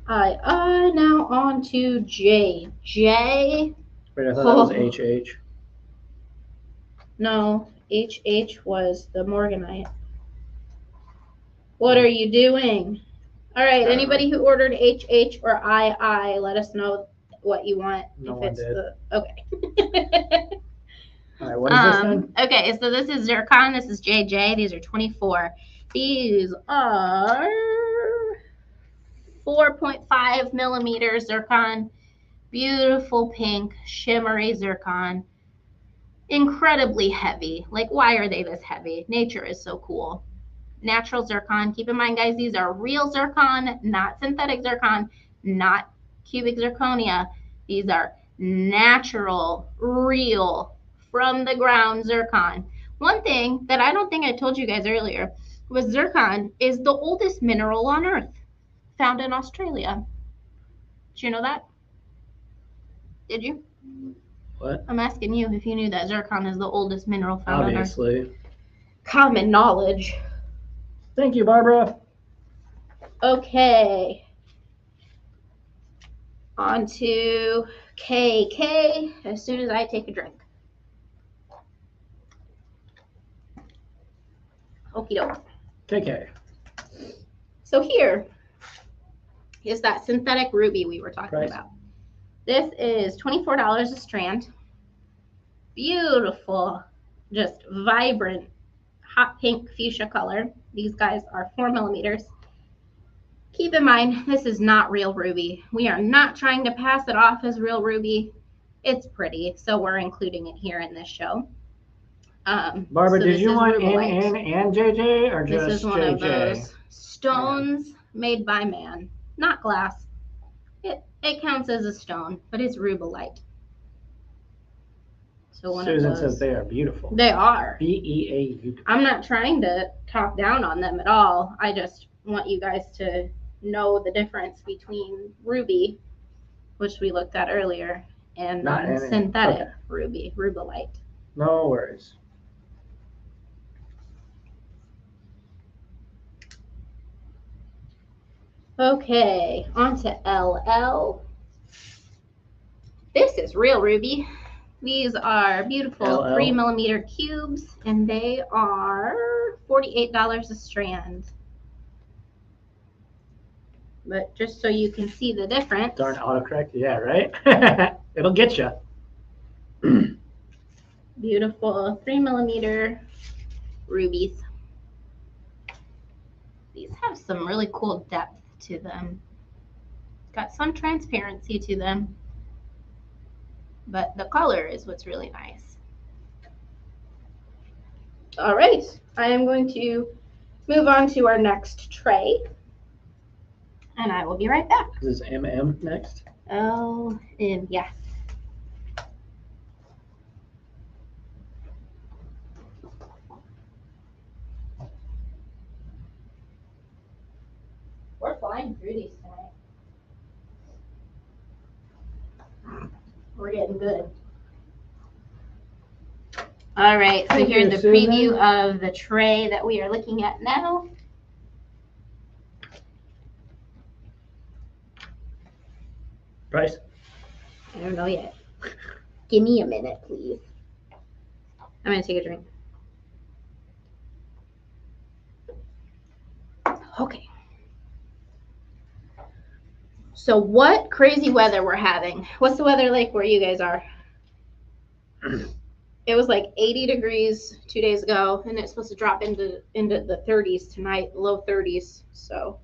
Now on to J. J. Wait, I thought that was HH. No, HH was the Morganite. What are you doing? All right, anybody who ordered HH or II, let us know what you want. No if one it's did. Okay. All right, what is this then? Okay, so this is zircon. This is JJ. These are 24. These are 4.5 millimeter zircon. Beautiful pink, shimmery zircon. Incredibly heavy. Like, why are they this heavy? Nature is so cool. Natural zircon. Keep in mind, guys, these are real zircon, not synthetic zircon, not cubic zirconia. These are natural, real, from the ground zircon. One thing that I don't think I told you guys earlier was zircon is the oldest mineral on Earth, found in Australia. Did you know that? Did you? What? I'm asking you if you knew that zircon is the oldest mineral found on Earth. Obviously. Common knowledge. Thank you, Barbara. Okay. On to KK as soon as I take a drink. Okie doke. KK. So here is that synthetic ruby we were talking about. This is $24 a strand. Beautiful, just vibrant, hot pink fuchsia color. These guys are 4 millimeters. Keep in mind, this is not real ruby. We are not trying to pass it off as real ruby. It's pretty, so we're including it here in this show. Barbara, did you want N and JJ or just JJ? This is one of those stones made by man, not glass. It counts as a stone, but it's rubellite. So one Susan of those. says they are beautiful. They are. BEAU. I'm not trying to talk down on them at all. I just want you guys to know the difference between ruby, which we looked at earlier, and synthetic ruby, rubellite. No worries. Okay, on to LL. This is real ruby. These are beautiful 3 millimeter cubes, and they are $48 a strand. But just so you can see the difference. Darn autocorrect, yeah, right? It'll get you. Beautiful 3 millimeter rubies. These have some really cool depth to them. Got some transparency to them, but the color is what's really nice. All right, I am going to move on to our next tray, and I will be right back. Is this MM next? Oh, and yeah. We're flying through these tonight. We're getting good. All right, so here's the preview of the tray that we are looking at now. Price? I don't know yet. Give me a minute, please. I'm going to take a drink. Okay. So what crazy weather we're having. What's the weather like where you guys are? It was like 80 degrees 2 days ago, and it's supposed to drop into the 30s tonight, low 30s. So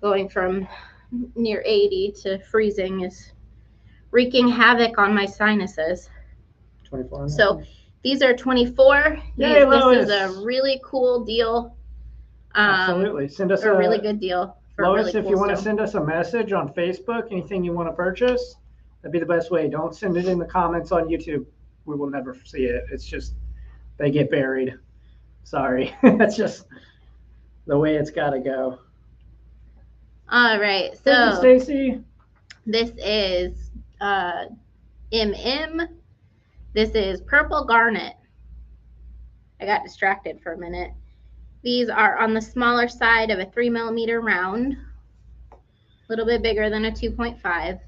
going from near 80 to freezing is wreaking havoc on my sinuses. 24. So these are 24. Yay, this is a really cool deal. Absolutely. Send us a really good deal. Lois, really if cool you want to stuff. send us a message on Facebook, anything you want to purchase, that'd be the best way. Don't send it in the comments on YouTube. We will never see it. It's just, they get buried. Sorry. That's just the way it's got to go. All right. So, thank you, Stacy. This is MM. This is purple garnet. I got distracted for a minute. These are on the smaller side of a 3 millimeter round, a little bit bigger than a 2.5.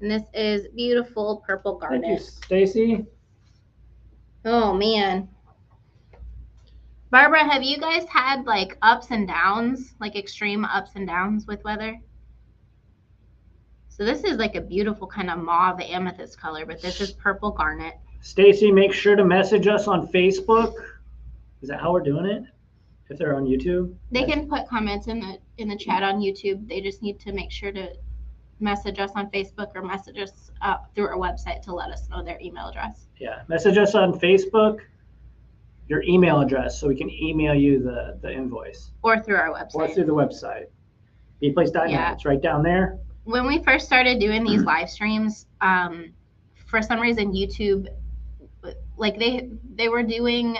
And this is beautiful purple garnet. Thank you, Stacy. Oh man. Barbara, have you guys had like ups and downs, like extreme ups and downs with weather? So this is like a beautiful kind of mauve amethyst color, but this is purple garnet. Stacy, make sure to message us on Facebook. Is that how we're doing it? If they're on YouTube? They can put comments in the chat on YouTube. They just need to make sure to message us on Facebook or message us through our website to let us know their email address. Yeah, message us on Facebook, your email address, so we can email you the invoice. Or through our website. Or through the website. Beadplace.net. Yeah. It's right down there. When we first started doing these live streams, for some reason YouTube, like they were doing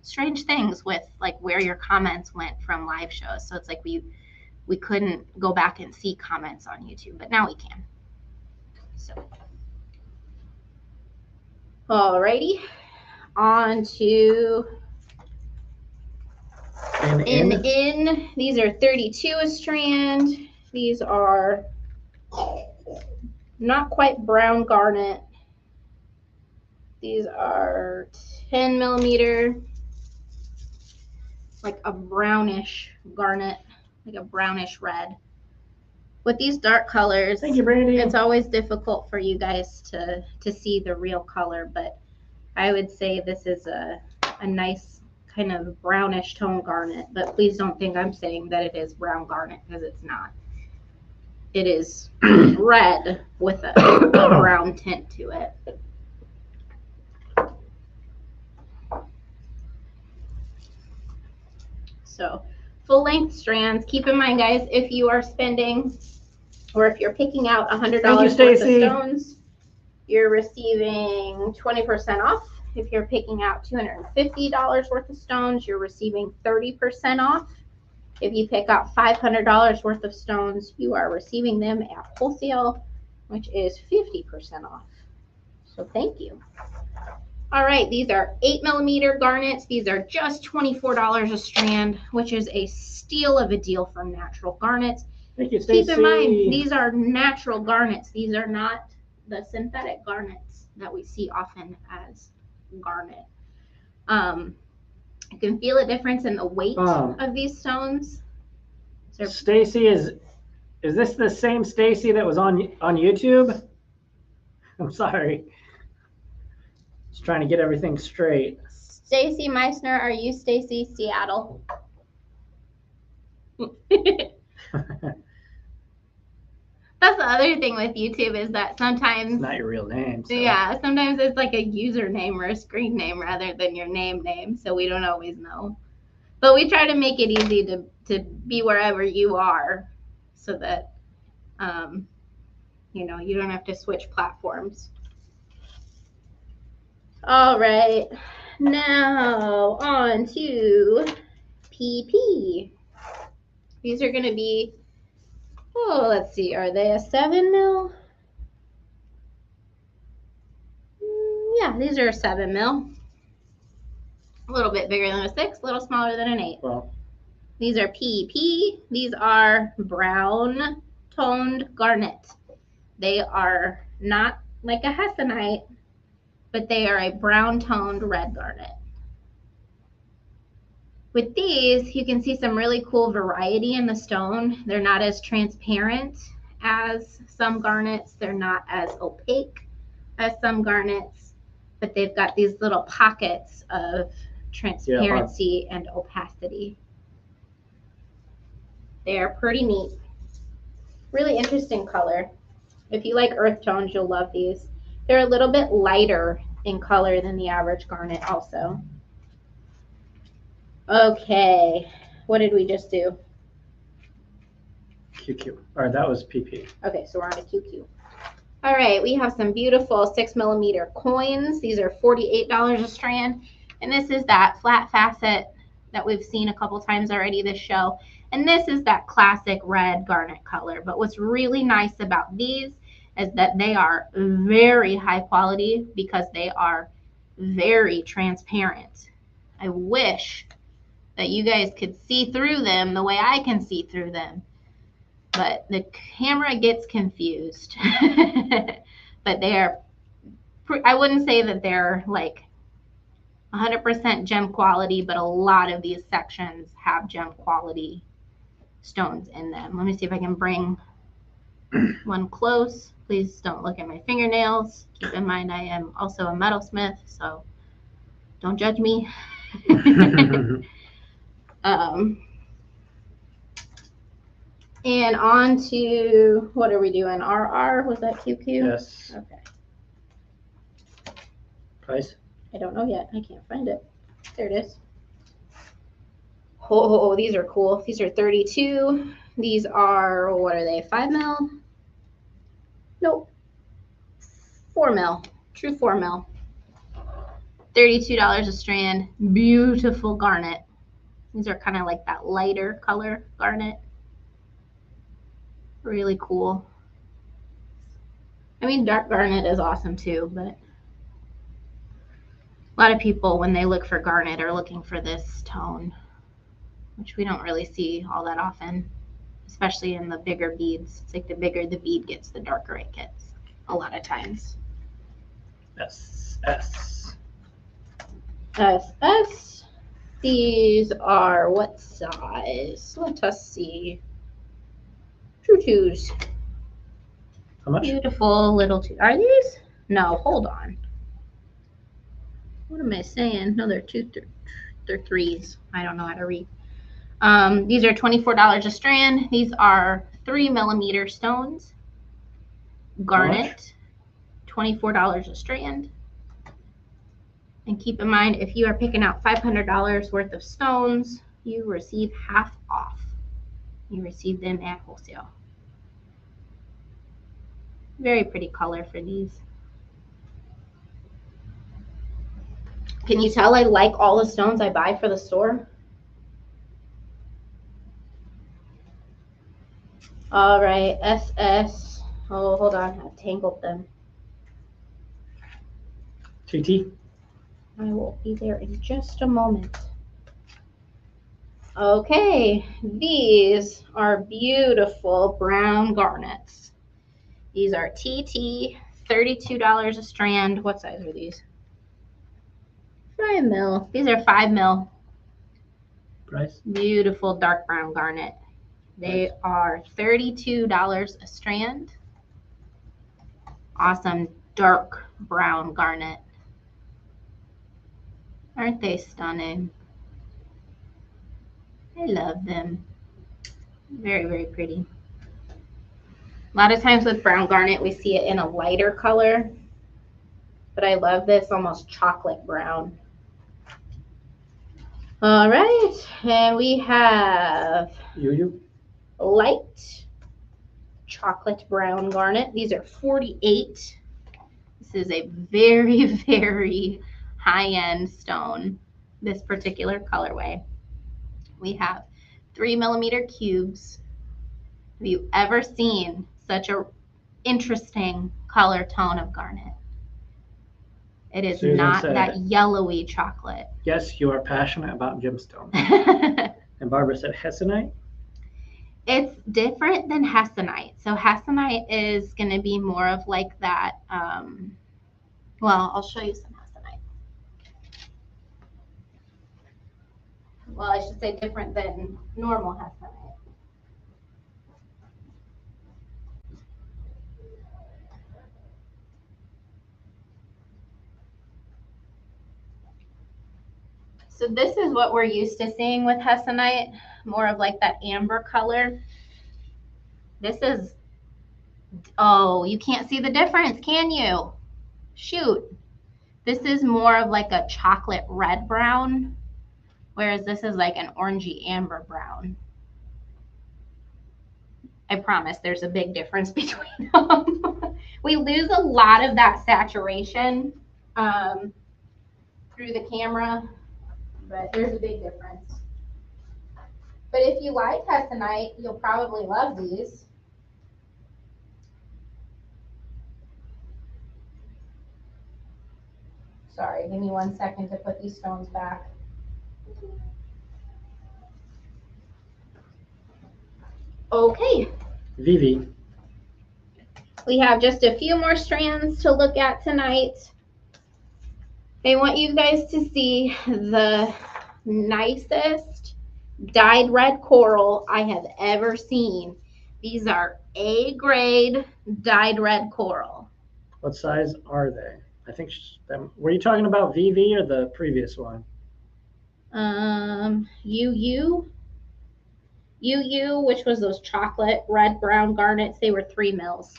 strange things with like where your comments went from live shows. So it's like we couldn't go back and see comments on YouTube, but now we can. So, alrighty, on to in. These are 32 a strand. These are not quite brown garnet. These are 10 millimeter, like a brownish garnet, like a brownish red. With these dark colors, thank you, Brandy. It's always difficult for you guys to see the real color, but I would say this is a nice kind of brownish tone garnet, but please don't think I'm saying that it is brown garnet, because it's not. It is red with a brown tint to it. So full length strands. Keep in mind, guys, if you are spending or if you're picking out $100 worth of stones, you're receiving 20% off. If you're picking out $250 worth of stones, you're receiving 30% off. If you pick out $500 worth of stones, you are receiving them at wholesale, which is 50% off. So thank you. All right, these are 8 millimeter garnets. These are just $24 a strand, which is a steal of a deal for natural garnets. Thank you, Stacey. Keep in mind, these are natural garnets. These are not the synthetic garnets that we see often as garnet. You can feel a difference in the weight of these stones. So, Stacy, is this the same Stacy that was on YouTube? I'm sorry. Just trying to get everything straight. Stacy Meissner, are you Stacy Seattle? That's the other thing with YouTube, is that sometimes it's not your real name. So. Yeah, sometimes it's like a username or a screen name rather than your name, so we don't always know. But we try to make it easy to be wherever you are, so that you know, you don't have to switch platforms. All right, now on to PP. These are going to be, oh, let's see, are they a 7 mil? Yeah, these are a 7 mil. A little bit bigger than a 6, a little smaller than an 8. Well, these are PP. These are brown toned garnet. They are not like a hessonite, but they are a brown toned red garnet. With these, you can see some really cool variety in the stone. They're not as transparent as some garnets. They're not as opaque as some garnets, but they've got these little pockets of transparency and opacity. They are pretty neat. Really interesting color. If you like earth tones, you'll love these. They're a little bit lighter in color than the average garnet also. Okay, what did we just do? QQ, or that was PP. Okay, so we're on a QQ. All right, we have some beautiful 6mm coins. These are $48 a strand. And this is that flat facet that we've seen a couple times already this show. And this is that classic red garnet color. But what's really nice about these is that they are very high quality because they are very transparent. I wish that you guys could see through them the way I can see through them. But the camera gets confused. But they are, I wouldn't say that they're like 100% gem quality, but a lot of these sections have gem quality stones in them. Let me see if I can bring one close. Please don't look at my fingernails. Keep in mind I am also a metalsmith, so don't judge me. And on to, what are we doing? RR? Was that QQ? Yes. Okay. Price? I don't know yet. I can't find it. There it is. Oh, these are cool. These are 32. These are, what are they, 5 mil? Nope. 4 mil. True 4 mil. $32 a strand. Beautiful garnet. These are kind of like that lighter color garnet. Really cool. I mean, dark garnet is awesome too, but a lot of people, when they look for garnet, are looking for this tone, which we don't really see all that often, especially in the bigger beads. It's like the bigger the bead gets, the darker it gets a lot of times. SS. SS. These are what size? Let us see. True twos. How much? Beautiful little two. Are these? No, hold on. What am I saying? No, they're they're threes. I don't know how to read. These are $24 a strand. These are 3mm stones. Garnet, $24 a strand. And keep in mind, if you are picking out $500 worth of stones, you receive half off. You receive them at wholesale. Very pretty color for these. Can you tell I like all the stones I buy for the store? All right, SS. Oh, hold on, I've tangled them. TT? I will be there in just a moment. Okay, these are beautiful brown garnets. These are TT, $32 a strand. What size are these? 5 mil. These are 5 mil. Price? Beautiful dark brown garnet. They are $32 a strand. Awesome dark brown garnet. Aren't they stunning? I love them. Very, very pretty. A lot of times with brown garnet, we see it in a lighter color, but I love this almost chocolate brown. All right, and we have light chocolate brown garnet. These are 48. This is a very, very high-end stone, this particular colorway. We have 3mm cubes. Have you ever seen such a interesting color tone of garnet? It is Susan not said, that yellowy chocolate. Yes, you are passionate about gemstone. And Barbara said hessonite? It's different than hessonite. So hessonite is going to be more of like that. Well, I'll show you some hessonite. Well, I should say different than normal hessonite. So this is what we're used to seeing with hessonite, more of like that amber color. This is, oh, you can't see the difference, can you? Shoot. This is more of like a chocolate red brown, whereas this is like an orangey amber brown. I promise there's a big difference between them. We lose a lot of that saturation through the camera, but there's a big difference. But if you like hessonite, you'll probably love these. Sorry, give me 1 second to put these stones back. Okay. Vivi. We have just a few more strands to look at tonight. I want you guys to see the nicest dyed red coral I have ever seen. These are A-grade dyed red coral. What size are they? I think were you talking about VV or the previous one? UU, which was those chocolate red brown garnets, they were 3 mils.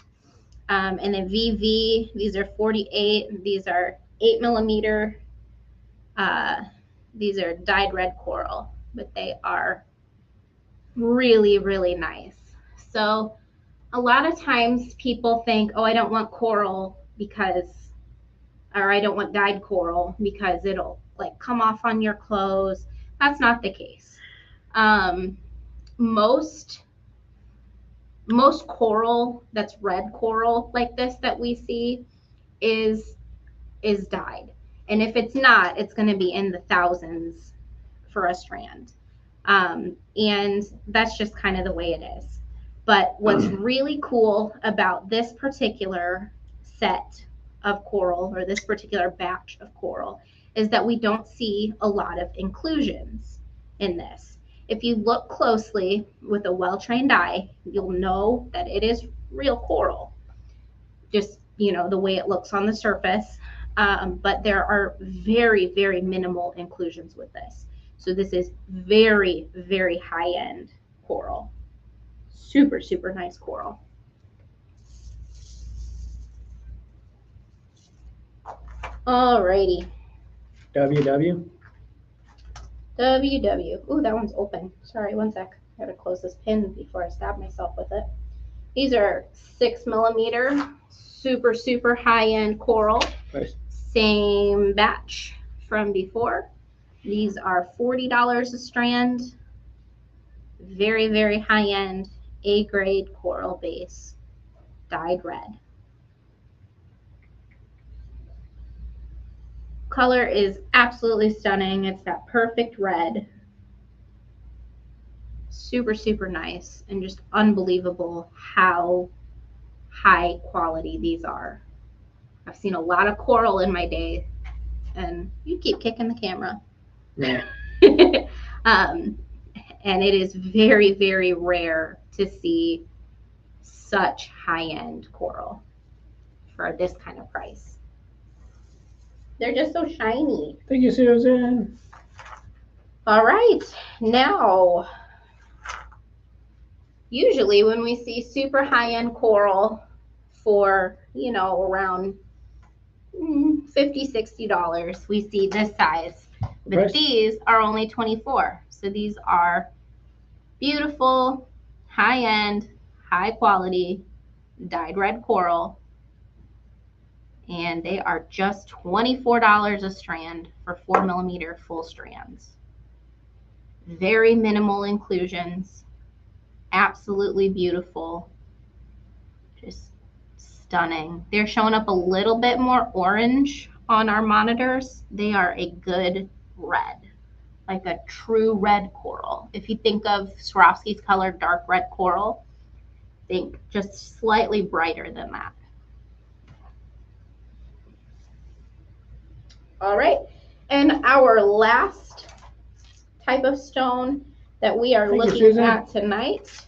And then VV, these are 48. These are 8 millimeter. These are dyed red coral, but they are really, really nice. So a lot of times people think, oh, I don't want coral because, or I don't want dyed coral because it'll like come off on your clothes. That's not the case. Most coral that's red coral like this that we see is dyed. And if it's not, it's going to be in the thousands for a strand. And that's just kind of the way it is. But what's really cool about this particular set of coral, or this particular batch of coral, is that we don't see a lot of inclusions in this. If you look closely with a well-trained eye, you'll know that it is real coral. Just, you know, the way it looks on the surface. But there are very, very minimal inclusions with this. So this is very, very high-end coral. Super, super nice coral. Alrighty. WW. Ooh, that one's open. Sorry, 1 sec. I gotta close this pin before I stab myself with it. These are 6 millimeter, super, super high-end coral. Nice. Same batch from before. These are $40 a strand. Very, very high-end, A-grade coral base, dyed red. Color is absolutely stunning. It's that perfect red. Super, super nice, and just unbelievable how high quality these are. I've seen a lot of coral in my day, and you keep kicking the camera. Yeah. And it is very, very rare to see such high-end coral for this kind of price. They're just so shiny. Thank you, Susan. All right, now, usually when we see super high-end coral for, you know, around $50, $60, we see this size. But these are only 24. So these are beautiful, high-end, high-quality, dyed red coral. And they are just $24 a strand for 4 millimeter full strands. Very minimal inclusions. Absolutely beautiful. Just stunning. They're showing up a little bit more orange on our monitors. They are a good red. like a true red coral. If you think of Swarovski's color dark red coral, think just slightly brighter than that. All right, and our last type of stone that we are looking at tonight,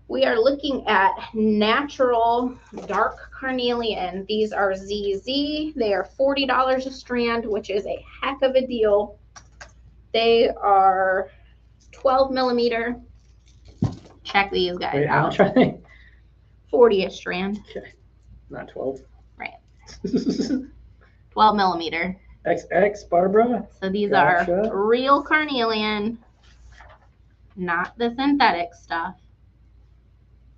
we are looking at natural dark carnelian. These are ZZ. They are $40 a strand, which is a heck of a deal. They are 12 millimeter. Check these guys Wait, out. I'll try. 40 a strand. Okay, not 12. Right. 12 millimeter. XX, Barbara. So these Gotcha. are real carnelian, not the synthetic stuff.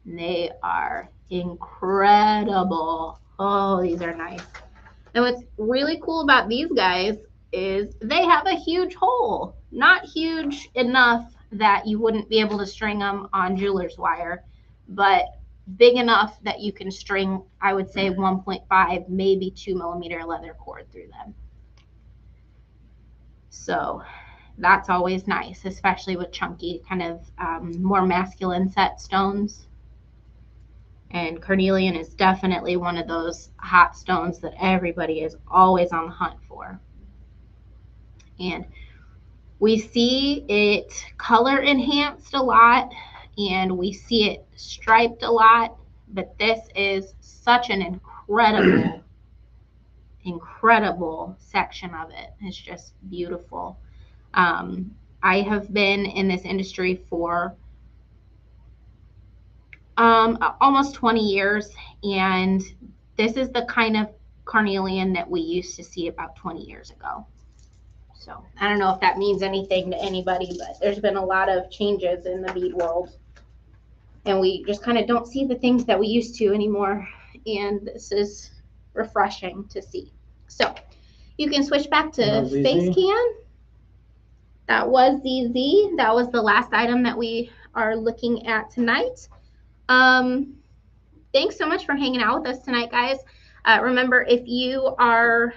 They are incredible. Oh, these are nice. And what's really cool about these guys is they have a huge hole. Not huge enough that you wouldn't be able to string them on jeweler's wire, but big enough that you can string, I would say 1.5, maybe 2 millimeter leather cord through them. So that's always nice, especially with chunky kind of more masculine set stones. And carnelian is definitely one of those hot stones that everybody is always on the hunt for. And we see it color enhanced a lot, and we see it striped a lot, but this is such an incredible, incredible section of it. It's just beautiful. I have been in this industry for almost 20 years, and this is the kind of carnelian that we used to see about 20 years ago. So I don't know if that means anything to anybody, but there's been a lot of changes in the bead world, and we just kind of don't see the things that we used to anymore, and this is refreshing to see. So you can switch back to face can. That was ZZ. That was the last item that we are looking at tonight. Thanks so much for hanging out with us tonight, guys. Remember, if you are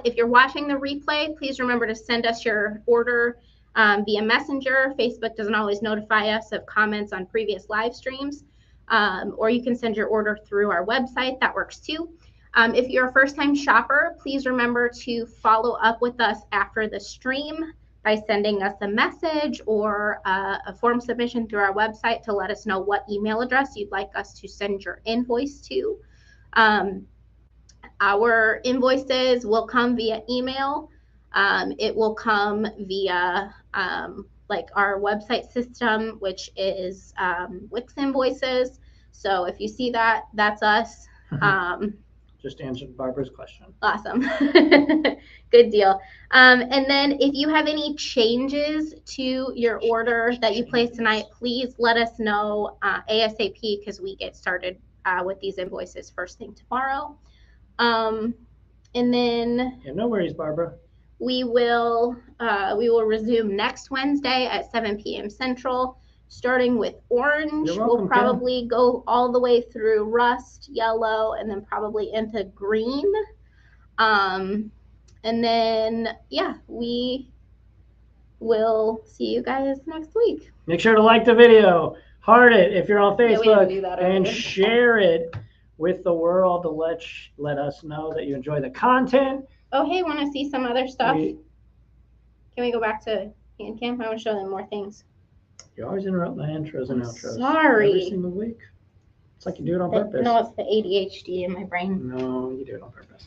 if you're watching the replay, please remember to send us your order via Messenger. Facebook doesn't always notify us of comments on previous live streams, or you can send your order through our website. That works too. If you're a first-time shopper, please remember to follow up with us after the stream by sending us a message or a form submission through our website to let us know what email address you'd like us to send your invoice to. Our invoices will come via email. It will come via like our website system, which is Wix invoices. So if you see that, that's us. Just answered Barbara's question. Awesome. Good deal. And then if you have any changes to your order that you placed tonight, please let us know ASAP, because we get started with these invoices first thing tomorrow. And then no worries, Barbara. We will resume next Wednesday at 7 p.m. Central, starting with orange. We'll probably go all the way through rust, yellow, and then probably into green. And then, yeah, we will see you guys next week. Make sure to like the video, heart it if you're on Facebook, and earlier. Share it with the world to let us know that you enjoy the content. Oh, hey, want to see some other stuff? Can we go back to hand cam? I want to show them more things. You always interrupt my intros and outros. Sorry. Every single week. It's like you do it on purpose. No, it's the ADHD in my brain. No, you do it on purpose.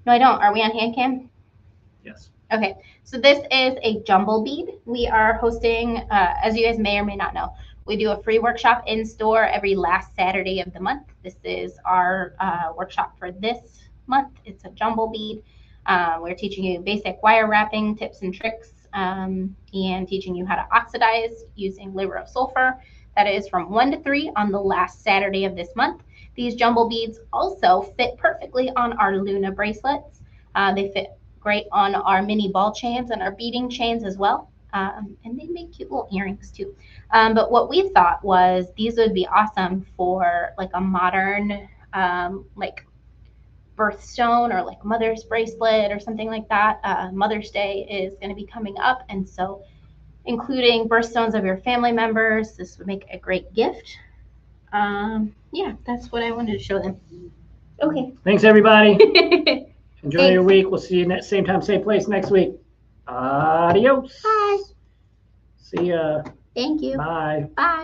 No, I don't. Are we on hand cam? Yes. Okay. So this is a jumble bead. We are hosting, as you guys may or may not know, we do a free workshop in store every last Saturday of the month. This is our workshop for this month. It's a jumble bead. We're teaching you basic wire wrapping tips and tricks, and teaching you how to oxidize using liver of sulfur. That is from 1 to 3 on the last Saturday of this month. These jumble beads also fit perfectly on our Luna bracelets. They fit great on our mini ball chains and our beading chains as well. And they make cute little earrings too. But what we thought was these would be awesome for like a modern, like birthstone or like mother's bracelet or something like that. Mother's Day is going to be coming up, and so including birthstones of your family members, this would make a great gift. Yeah, that's what I wanted to show them. Okay. Thanks, everybody. Enjoy Thanks. your week. We'll see you same time, same place next week. Adios. Bye. See ya. Thank you. Bye. Bye.